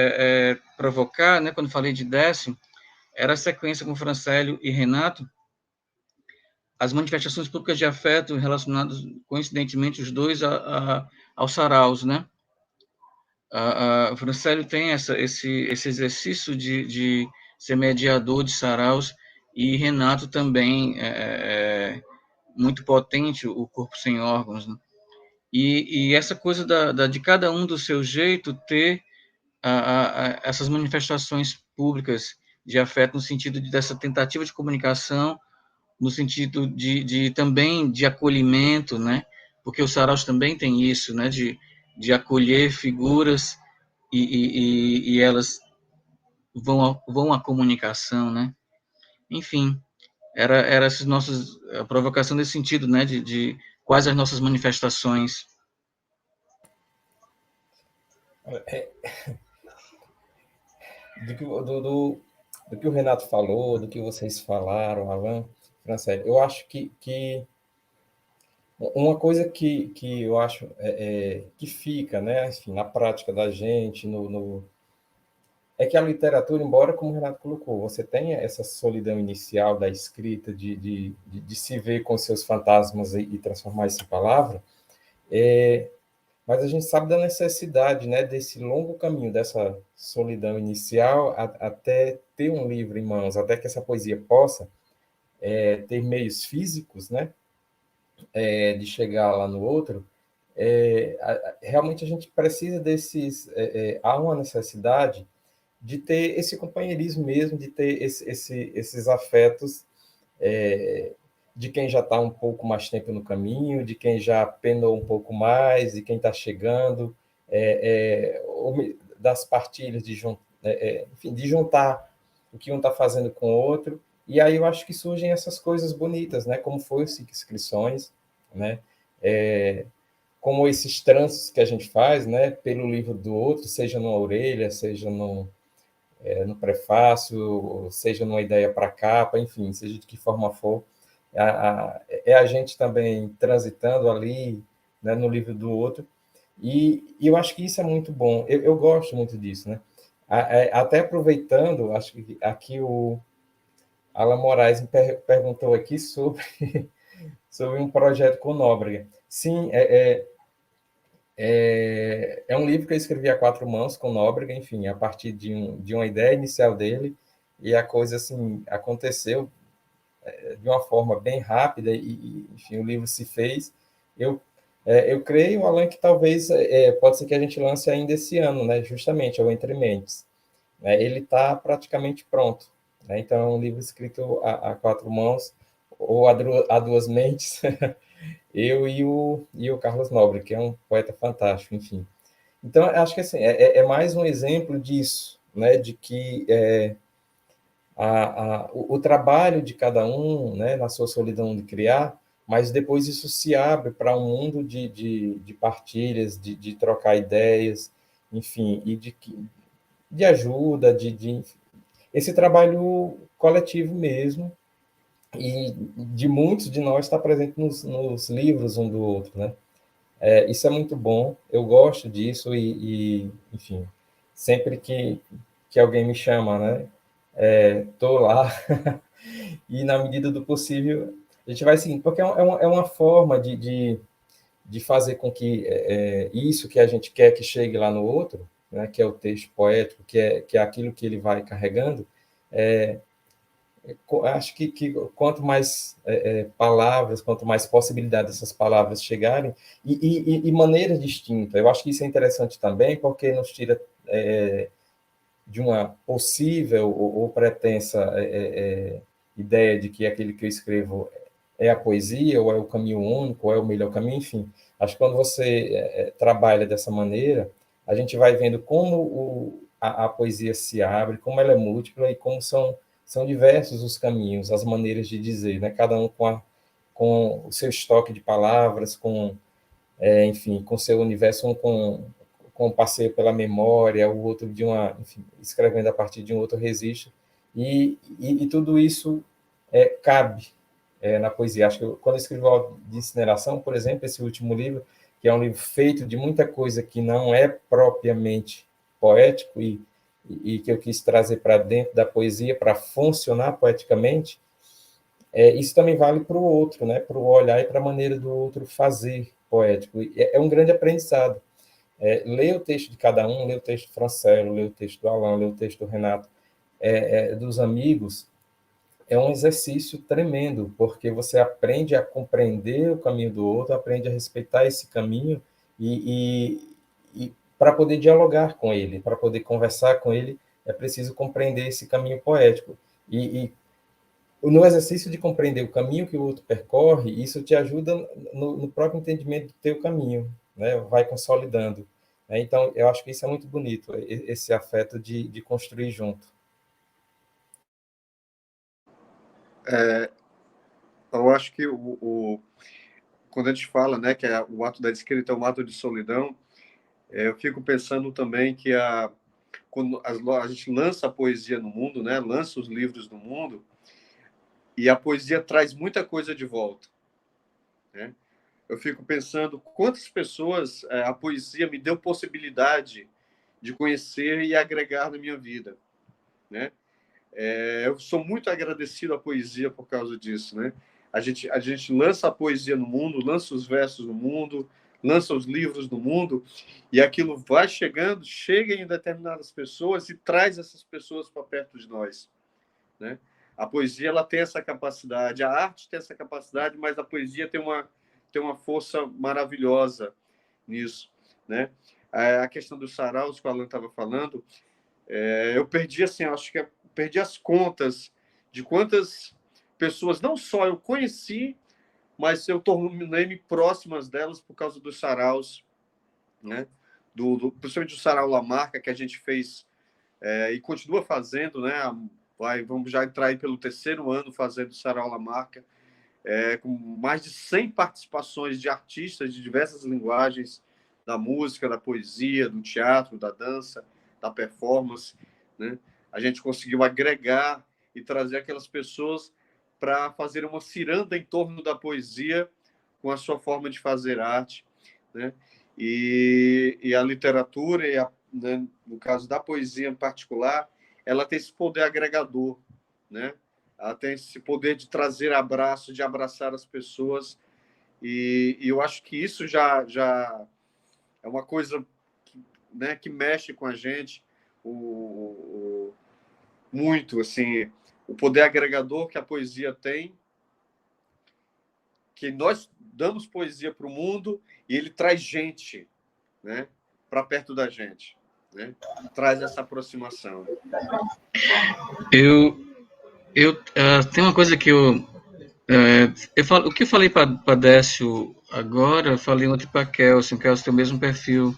provocar, né? Quando falei de Décio, era a sequência com Francélio e Renato, as manifestações públicas de afeto relacionadas, coincidentemente, os dois aos saraus, né? O Francélio tem esse exercício de ser mediador de saraus, e Renato também muito potente, o corpo sem órgãos, né? E essa coisa de cada um do seu jeito ter essas manifestações públicas de afeto, no sentido dessa tentativa de comunicação, no sentido também de acolhimento, né? Porque os saraus também têm isso, né? De acolher figuras e elas vão à comunicação, né? Enfim, era esses a provocação nesse sentido, né? De quais as nossas manifestações. Do que o Renato falou, do que vocês falaram, Alan, Francélio, eu acho que uma coisa que eu acho que fica, né, enfim, na prática da gente, é que a literatura, embora, como o Renato colocou, você tenha essa solidão inicial da escrita, de se ver com seus fantasmas e transformar isso em palavra, mas a gente sabe da necessidade, né, desse longo caminho, dessa solidão inicial, até ter um livro em mãos, até que essa poesia possa ter meios físicos, né, de chegar lá no outro. Realmente a gente precisa há uma necessidade de ter esse companheirismo mesmo, de ter esses afetos de quem já está um pouco mais tempo no caminho, de quem já penou um pouco mais, de quem está chegando, das partilhas, enfim, de juntar o que um está fazendo com o outro. E aí eu acho que surgem essas coisas bonitas, né? Como foi o 5 Inscrições, né? Como esses trances que a gente faz, né? Pelo livro do outro, seja numa orelha, seja no prefácio, seja numa ideia para capa, enfim, seja de que forma for, a gente também transitando ali, né, no livro do outro, e eu acho que isso é muito bom, eu gosto muito disso, né? Até aproveitando, acho que aqui o Alan Moraes me perguntou aqui sobre um projeto com Nóbrega. Sim, é um livro que eu escrevi a 4 mãos com Nóbrega, enfim, a partir de uma ideia inicial dele, e a coisa assim aconteceu de uma forma bem rápida, e enfim, o livro se fez. Eu creio, Alan, que talvez pode ser que a gente lance ainda esse ano, né? Justamente, é o Entre Mentes. Ele está praticamente pronto, né? Então, é um livro escrito a 4 mãos, ou a 2 mentes, eu e o Carlos Nobre, que é um poeta fantástico, enfim. Então, acho que assim, é mais um exemplo disso, né? De que o trabalho de cada um, né, na sua solidão de criar, mas depois isso se abre para um mundo de partilhas, de trocar ideias, enfim, e de ajuda, esse trabalho coletivo mesmo, e de muitos de nós está presente nos livros um do outro, né? Isso é muito bom, eu gosto disso, enfim, sempre que alguém me chama, né? Estou lá e, na medida do possível, a gente vai seguindo, porque é uma forma de fazer com que isso que a gente quer que chegue lá no outro, né, que é o texto poético, que é aquilo que ele vai carregando, acho que quanto mais palavras, quanto mais possibilidade dessas palavras chegarem, e maneiras distintas. Eu acho que isso é interessante também, porque nos tira de uma possível ou pretensa ideia de que aquele que eu escrevo é a poesia, ou é o caminho único, ou é o melhor caminho, enfim. Acho que quando você trabalha dessa maneira, a gente vai vendo como a poesia se abre, como ela é múltipla e como são diversos os caminhos, as maneiras de dizer, né? Cada um com o seu estoque de palavras, enfim, com seu universo, um com o passeio pela memória, o outro enfim, escrevendo a partir de um outro registro, e tudo isso cabe na poesia. Acho que quando eu escrevo Auto de Incineração, por exemplo, esse último livro, que é um livro feito de muita coisa que não é propriamente poético e que eu quis trazer para dentro da poesia para funcionar poeticamente, isso também vale para o outro, né? Para o olhar e para a maneira do outro fazer poético. É um grande aprendizado. Ler o texto de cada um, ler o texto do Francelo, ler o texto do Alain, ler o texto do Renato, dos amigos, é um exercício tremendo, porque você aprende a compreender o caminho do outro, aprende a respeitar esse caminho e para poder dialogar com ele, para poder conversar com ele, é preciso compreender esse caminho poético. E no exercício de compreender o caminho que o outro percorre, isso te ajuda no próprio entendimento do teu caminho, né? Vai consolidando. Então, eu acho que isso é muito bonito, esse afeto de construir junto. Eu acho que quando a gente fala, né, que o ato da escrita é um ato de solidão, eu fico pensando também que quando a gente lança a poesia no mundo, né, lança os livros no mundo, e a poesia traz muita coisa de volta, né? Eu fico pensando quantas pessoas a poesia me deu possibilidade de conhecer e agregar na minha vida, né? Eu sou muito agradecido à poesia por causa disso, né? A gente lança a poesia no mundo, lança os versos no mundo, lança os livros no mundo, e aquilo vai chegando, chega em determinadas pessoas e traz essas pessoas para perto de nós, né? A poesia ela tem essa capacidade, a arte tem essa capacidade, mas a poesia tem uma força maravilhosa nisso, né? A questão dos saraus que o Alan estava falando, eu perdi, assim, acho que perdi as contas de quantas pessoas, não só eu conheci, mas eu tornei-me próximas delas por causa dos saraus, né? Principalmente o Sarau Lamarca, que a gente fez e continua fazendo, né? Vamos já entrar aí pelo 3º ano fazendo o Sarau Lamarca, com mais de 100 participações de artistas de diversas linguagens, da música, da poesia, do teatro, da dança, da performance, né? A gente conseguiu agregar e trazer aquelas pessoas para fazer uma ciranda em torno da poesia com a sua forma de fazer arte, né? E a literatura, né, no caso da poesia em particular, ela tem esse poder agregador, né? Ela tem esse poder de trazer abraço, de abraçar as pessoas, e eu acho que isso já é uma coisa né, que mexe com a gente muito, assim, o poder agregador que a poesia tem, que nós damos poesia para o mundo e ele traz gente, né, para perto da gente, né? Traz essa aproximação. Tem uma coisa que o que eu falei para Décio agora, eu falei ontem para Kelsen. Kelsen tem o mesmo perfil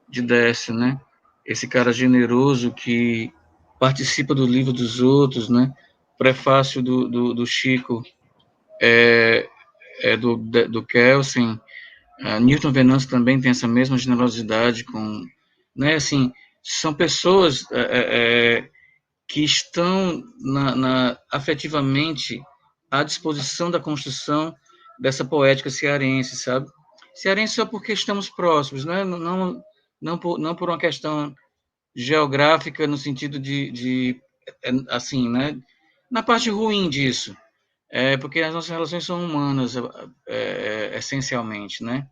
de Décio, né? Esse cara generoso que participa do livro dos outros, né? Prefácio do Chico do Kelsen. Newton Venâncio também tem essa mesma generosidade com, né? Assim, são pessoas que estão afetivamente à disposição da construção dessa poética cearense, sabe? Cearense só porque estamos próximos, né? Não por uma questão geográfica no sentido assim, né? Na parte ruim disso, porque as nossas relações são humanas, essencialmente, né?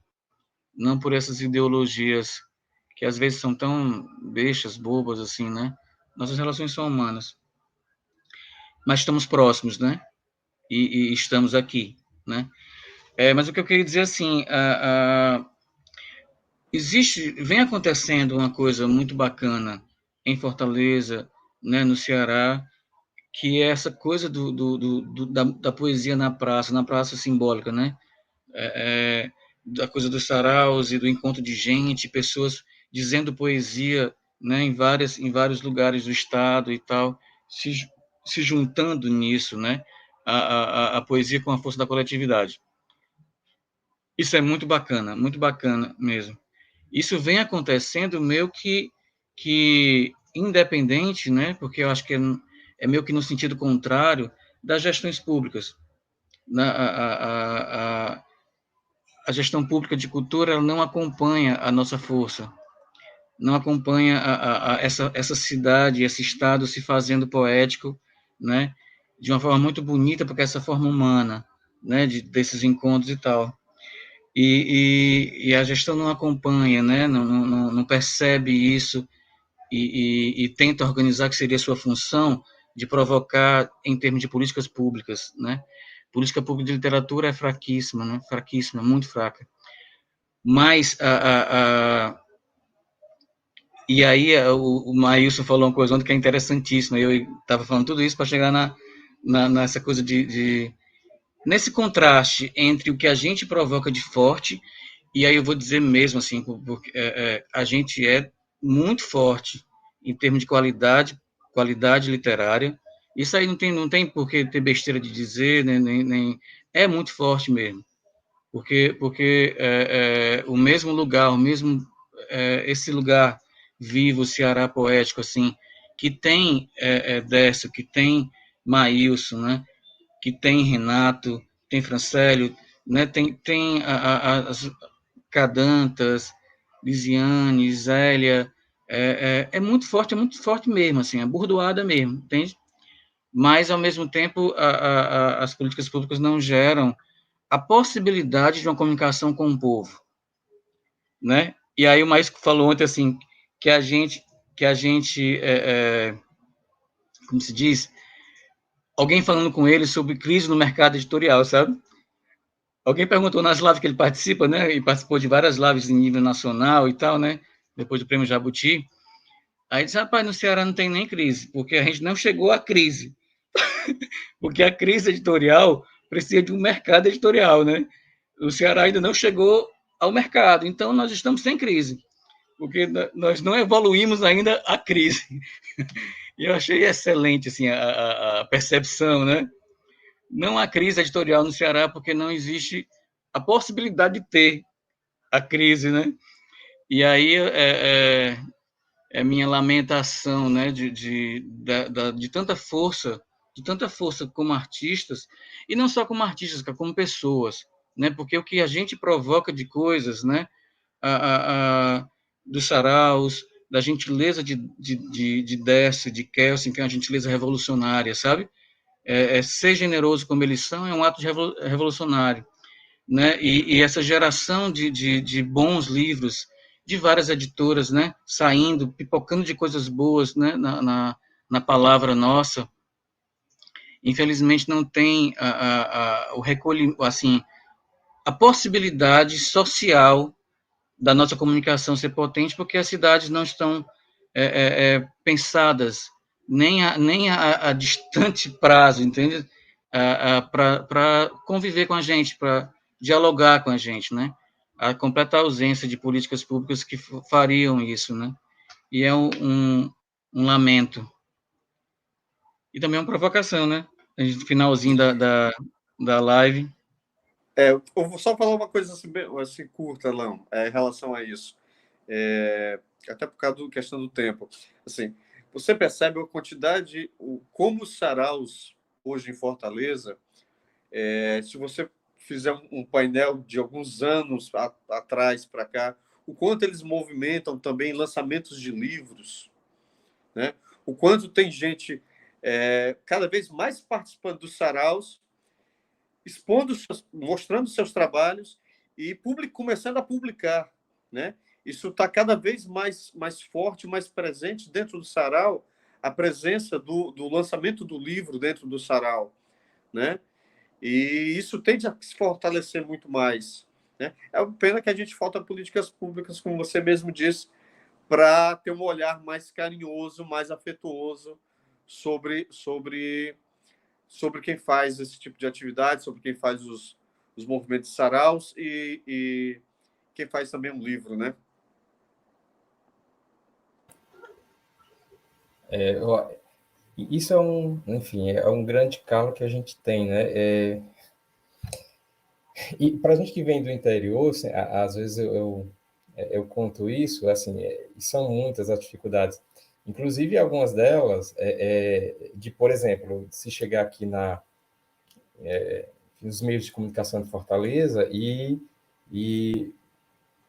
Não por essas ideologias que às vezes são tão bestas, bobas, assim, né? Nossas relações são humanas, mas estamos próximos, né? E estamos aqui, né? Mas o que eu queria dizer assim, vem acontecendo uma coisa muito bacana em Fortaleza, né, no Ceará, que é essa coisa da poesia na praça simbólica, né? Da coisa dos saraus e do encontro de gente, pessoas dizendo poesia, né, em vários lugares do estado e tal, se, se juntando nisso, né? A poesia com a força da coletividade. Isso é muito bacana mesmo. Isso vem acontecendo meio que independente, né? Porque eu acho que é meio que no sentido contrário das gestões públicas. A gestão pública de cultura ela não acompanha a nossa força, não acompanha essa cidade, esse estado se fazendo poético, né? De uma forma muito bonita, porque essa forma humana, né? Desses encontros e tal. E a gestão não acompanha, né? Não percebe isso e tenta organizar, que seria a sua função, de provocar em termos de políticas públicas, né? Política pública de literatura é fraquíssima, né? Fraquíssima, muito fraca. Mas, e aí o Maílson falou uma coisa ontem que é interessantíssima, eu estava falando tudo isso para chegar nessa coisa nesse contraste entre o que a gente provoca de forte, e aí eu vou dizer mesmo assim, porque a gente é muito forte em termos de qualidade literária. Isso aí não tem por que ter besteira de dizer, nem é muito forte mesmo, porque o mesmo lugar, esse lugar vivo, Ceará poético, assim, que tem Décio, que tem Maílson, né? Que tem Renato, tem Francélio, né? Tem as Cadantas, Lisiane, Zélia, é muito forte mesmo, assim, é burdoada mesmo, entende? Mas, ao mesmo tempo, as políticas públicas não geram a possibilidade de uma comunicação com o povo, né? E aí o Maísco falou ontem, assim, que a gente como se diz, alguém falando com ele sobre crise no mercado editorial, sabe? Alguém perguntou nas lives que ele participa, né? E participou de várias lives em nível nacional e tal, né? Depois do Prêmio Jabuti. Aí disse, rapaz, no Ceará não tem nem crise, porque a gente não chegou à crise. Porque a crise editorial precisa de um mercado editorial, né? O Ceará ainda não chegou ao mercado, então nós estamos sem crise, porque nós não evoluímos ainda a crise. E eu achei excelente assim, a percepção, né? Não há crise editorial no Ceará porque não existe a possibilidade de ter a crise, né? E aí é minha lamentação, né, de tanta força, como artistas, e não só como artistas, como pessoas, né? Porque o que a gente provoca de coisas, né? Dos saraus, da gentileza de Décio, de Kelsen, que é uma gentileza revolucionária, sabe? Ser generoso como eles são é um ato revolucionário, né? E essa geração de bons livros de várias editoras, né? Saindo, pipocando de coisas boas, né? Na palavra nossa, infelizmente não tem o recolhimento, assim, a possibilidade social da nossa comunicação ser potente, porque as cidades não estão pensadas nem a distante prazo, entende? Para conviver com a gente, para dialogar com a gente, né? A completa ausência de políticas públicas que fariam isso, né? E é um lamento. E também uma provocação, né? A gente, finalzinho da live. Eu vou só falar uma coisa assim curta, Lão, em relação a isso. Até por causa da questão do tempo. Assim, você percebe a quantidade, como os saraus hoje em Fortaleza, se você fizer um painel de alguns anos atrás para cá, o quanto eles movimentam também lançamentos de livros, né? O quanto tem gente cada vez mais participando dos saraus, mostrando seus trabalhos e começando a publicar, né? Isso está cada vez mais forte, mais presente dentro do sarau, a presença do lançamento do livro dentro do sarau, né? E isso tende a se fortalecer muito mais, né? É uma pena que a gente falta políticas públicas, como você mesmo disse, para ter um olhar mais carinhoso, mais afetuoso sobre quem faz esse tipo de atividade, sobre quem faz os movimentos saraus e quem faz também um livro, né? Isso é enfim, é um grande calo que a gente tem, né? E para a gente que vem do interior, assim, às vezes eu conto isso, assim, são muitas as dificuldades. Inclusive, algumas delas, por exemplo, se chegar aqui nos meios de comunicação de Fortaleza e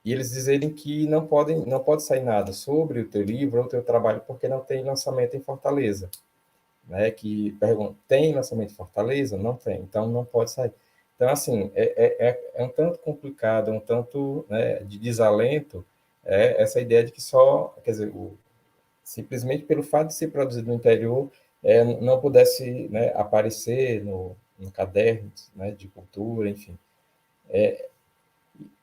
eles dizerem que não pode sair nada sobre o teu livro ou o teu trabalho porque não tem lançamento em Fortaleza, né? Que perguntam, tem lançamento em Fortaleza? Não tem, então não pode sair. Então, assim, é um tanto complicado, um tanto, né, de desalento, essa ideia de que só, quer dizer, simplesmente pelo fato de ser produzido no interior, não pudesse, né, aparecer no caderno, né, de cultura, enfim.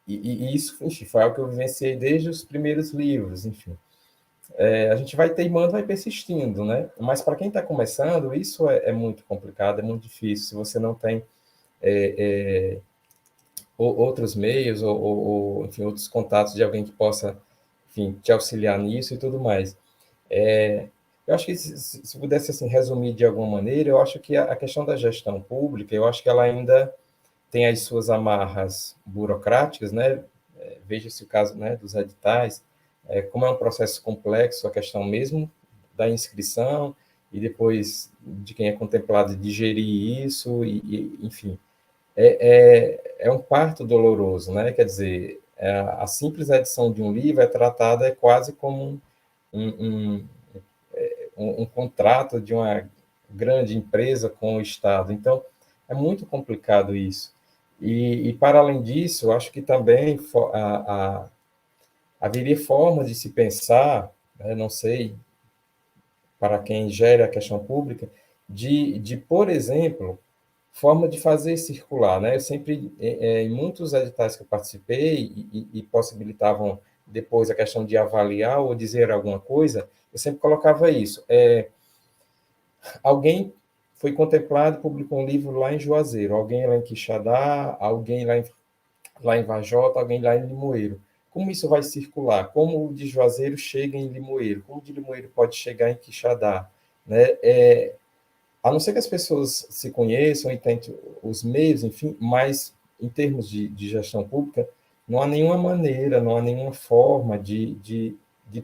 E isso, enfim, foi algo que eu vivenciei desde os primeiros livros, enfim. A gente vai teimando, vai persistindo, né? Mas para quem está começando, isso é muito complicado, é muito difícil. Se você não tem outros meios ou, enfim, outros contatos de alguém que possa, enfim, te auxiliar nisso e tudo mais. Eu acho que se pudesse assim resumir de alguma maneira, eu acho que a questão da gestão pública, eu acho que ela ainda tem as suas amarras burocráticas, né? Veja-se o caso, né, dos editais, como é um processo complexo, a questão mesmo da inscrição e depois de quem é contemplado digerir isso, enfim, é um parto doloroso, né? Quer dizer, a simples edição de um livro é tratada quase como um contrato de uma grande empresa com o Estado. Então, é muito complicado isso. Para além disso, eu acho que também haveria formas de se pensar, né, não sei, para quem gera a questão pública, por exemplo, forma de fazer circular, né? Eu sempre, em muitos editais que eu participei e possibilitavam depois a questão de avaliar ou dizer alguma coisa, eu sempre colocava isso. Alguém foi contemplado, publicou um livro lá em Juazeiro, alguém lá em Quixadá, alguém lá em Vajota, alguém lá em Limoeiro. Como isso vai circular? Como o de Juazeiro chega em Limoeiro? Como o de Limoeiro pode chegar em Quixadá? Né? A não ser que as pessoas se conheçam e tentem os meios, enfim, mas em termos de gestão pública, não há nenhuma maneira, não há nenhuma forma de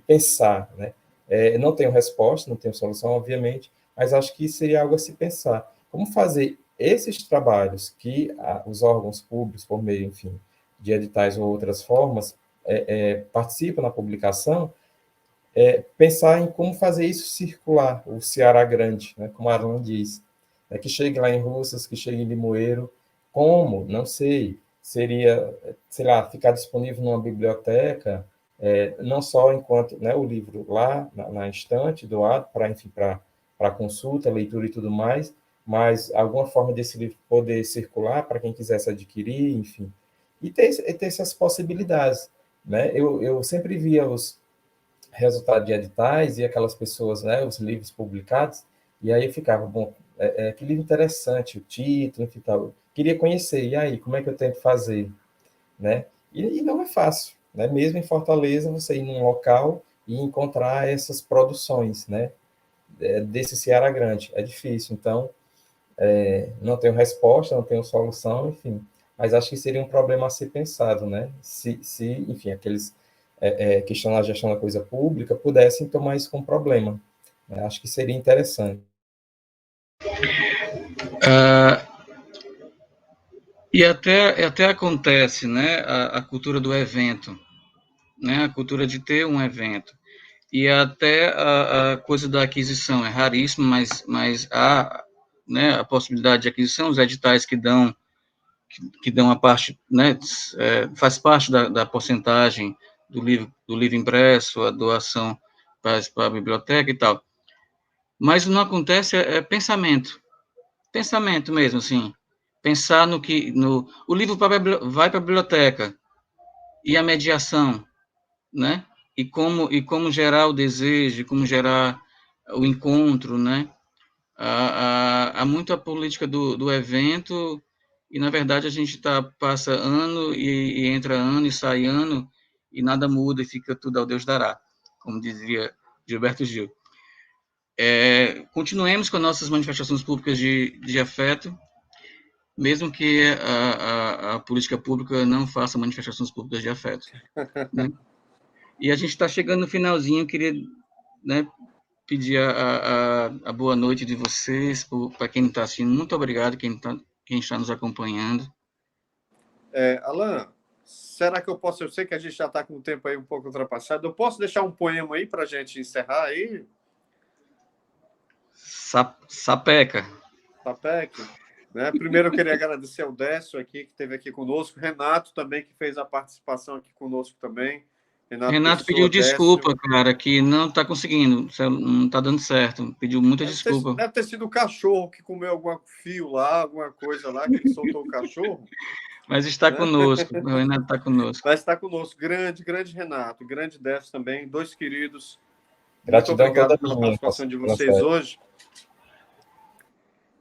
pensar, né? Não tenho resposta, não tenho solução, obviamente, mas acho que seria algo a se pensar. Como fazer esses trabalhos que os órgãos públicos, por meio, enfim, de editais ou outras formas, participam na publicação, pensar em como fazer isso circular, o Ceará grande, né, como Arlan diz, que chegue lá em Russas, que chegue em Limoeiro, como, não sei, seria, sei lá, ficar disponível numa biblioteca, não só enquanto, né, o livro lá na estante, doado, enfim, para consulta, leitura e tudo mais, mas alguma forma desse livro poder circular para quem quisesse adquirir, enfim, e ter essas possibilidades, né? Eu sempre via os resultado de editais e aquelas pessoas, né, os livros publicados, e aí ficava, bom, que livro interessante, o título, enfim, tal. Queria conhecer, e aí, como é que eu tento fazer, né? E não é fácil, né? Mesmo em Fortaleza, você ir num local e encontrar essas produções, né, desse Ceará grande, é difícil, então, não tenho resposta, não tenho solução, enfim, mas acho que seria um problema a ser pensado, né? Enfim, aqueles que estão na gestão da coisa pública pudessem tomar isso como problema. Né? Acho que seria interessante. E até acontece, né, a cultura do evento, né, a cultura de ter um evento. e até a coisa da aquisição é raríssimo, mas há, né, a possibilidade de aquisição, os editais que dão a parte, né, faz parte da porcentagem do livro impresso, a doação para a biblioteca e tal. Mas não acontece pensamento mesmo, assim, pensar o livro vai para a biblioteca, e a mediação, né, e como gerar o desejo, como gerar o encontro, né, há muito a política do evento, e na verdade a gente passa ano e entra ano e sai ano, e nada muda e fica tudo ao Deus dará, como dizia Gilberto Gil. Continuemos com nossas manifestações públicas de afeto, mesmo que a política pública não faça manifestações públicas de afeto. Né? E a gente está chegando no finalzinho, queria, né, pedir a boa noite de vocês, para quem está assistindo, muito obrigado, quem está nos acompanhando. Alan, será que eu posso? Eu sei que a gente já está com o tempo aí um pouco ultrapassado. Eu posso deixar um poema aí para a gente encerrar aí? Sapeca. Né? Primeiro eu queria agradecer ao Décio aqui, que esteve aqui conosco, Renato também, que fez a participação aqui conosco também. Renato pediu desculpa, cara, que não está conseguindo, não está dando certo. Pediu muita desculpa. Deve ter sido o cachorro que comeu algum fio lá, alguma coisa lá, que ele soltou o cachorro. Mas está conosco, o Renato está conosco. Mas está conosco. Grande Renato, grande Décio também, dois queridos. Gratidão muito obrigado pela participação de vocês hoje.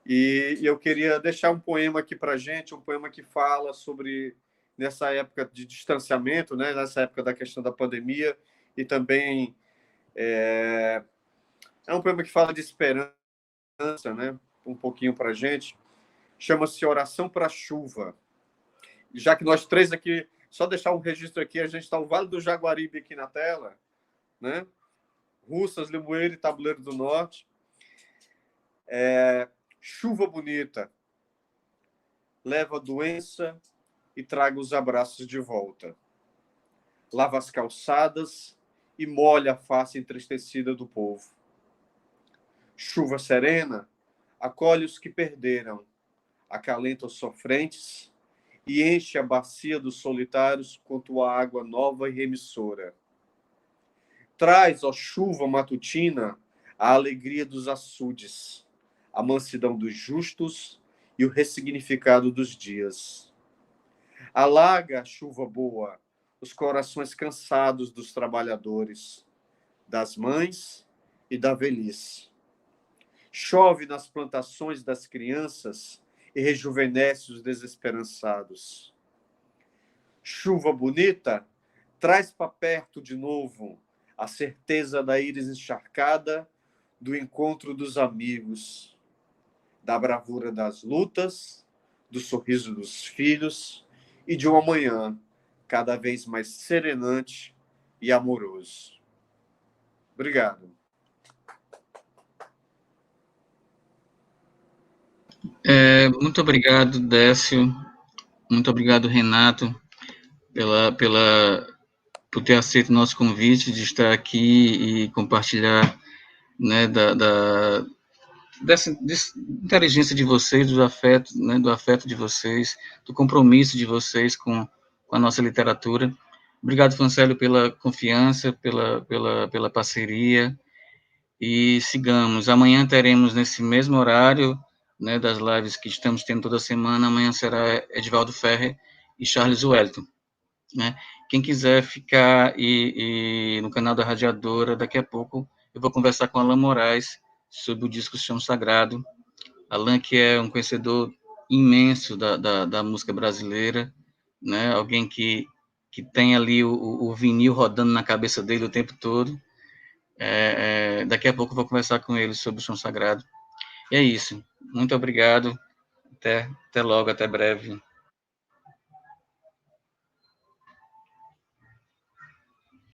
E eu queria deixar um poema aqui para a gente, um poema que fala sobre, nessa época de distanciamento, né, nessa época da questão da pandemia, e também é um poema que fala de esperança, né, um pouquinho para a gente. Chama-se Oração para a Chuva. Já que nós três aqui, só deixar um registro aqui, a gente está no Vale do Jaguaribe aqui na tela, né? Russas, Limoeiro e Tabuleiro do Norte. Chuva bonita, leva a doença e traga os abraços de volta. Lava as calçadas e molha a face entristecida do povo. Chuva serena, acolhe os que perderam, acalenta os sofrentes e enche a bacia dos solitários com tua água nova e remissora. Traz, ó chuva matutina, a alegria dos açudes, a mansidão dos justos e o ressignificado dos dias. Alaga a chuva boa os corações cansados dos trabalhadores, das mães e da velhice. Chove nas plantações das crianças e rejuvenesce os desesperançados. Chuva bonita, traz para perto de novo a certeza da íris encharcada, do encontro dos amigos, da bravura das lutas, do sorriso dos filhos e de um amanhã cada vez mais serenante e amoroso. Obrigado. Muito obrigado, Décio. Muito obrigado, Renato, por ter aceito o nosso convite de estar aqui e compartilhar, né, dessa inteligência de vocês, do afeto, né, do afeto de vocês, do compromisso de vocês com a nossa literatura. Obrigado, Francélio, pela confiança, pela parceria, e sigamos. Amanhã teremos, nesse mesmo horário, né, das lives que estamos tendo toda semana, amanhã será Edivaldo Ferrer e Charles Wellington. Né? Quem quiser ficar no canal da Radiadora, daqui a pouco eu vou conversar com Alan Moraes sobre o disco Chão Sagrado. Alan, que é um conhecedor imenso da música brasileira, né? Alguém que tem ali o vinil rodando na cabeça dele o tempo todo. Daqui a pouco eu vou conversar com ele sobre o Chão Sagrado. E é isso. Muito obrigado. Até logo, até breve.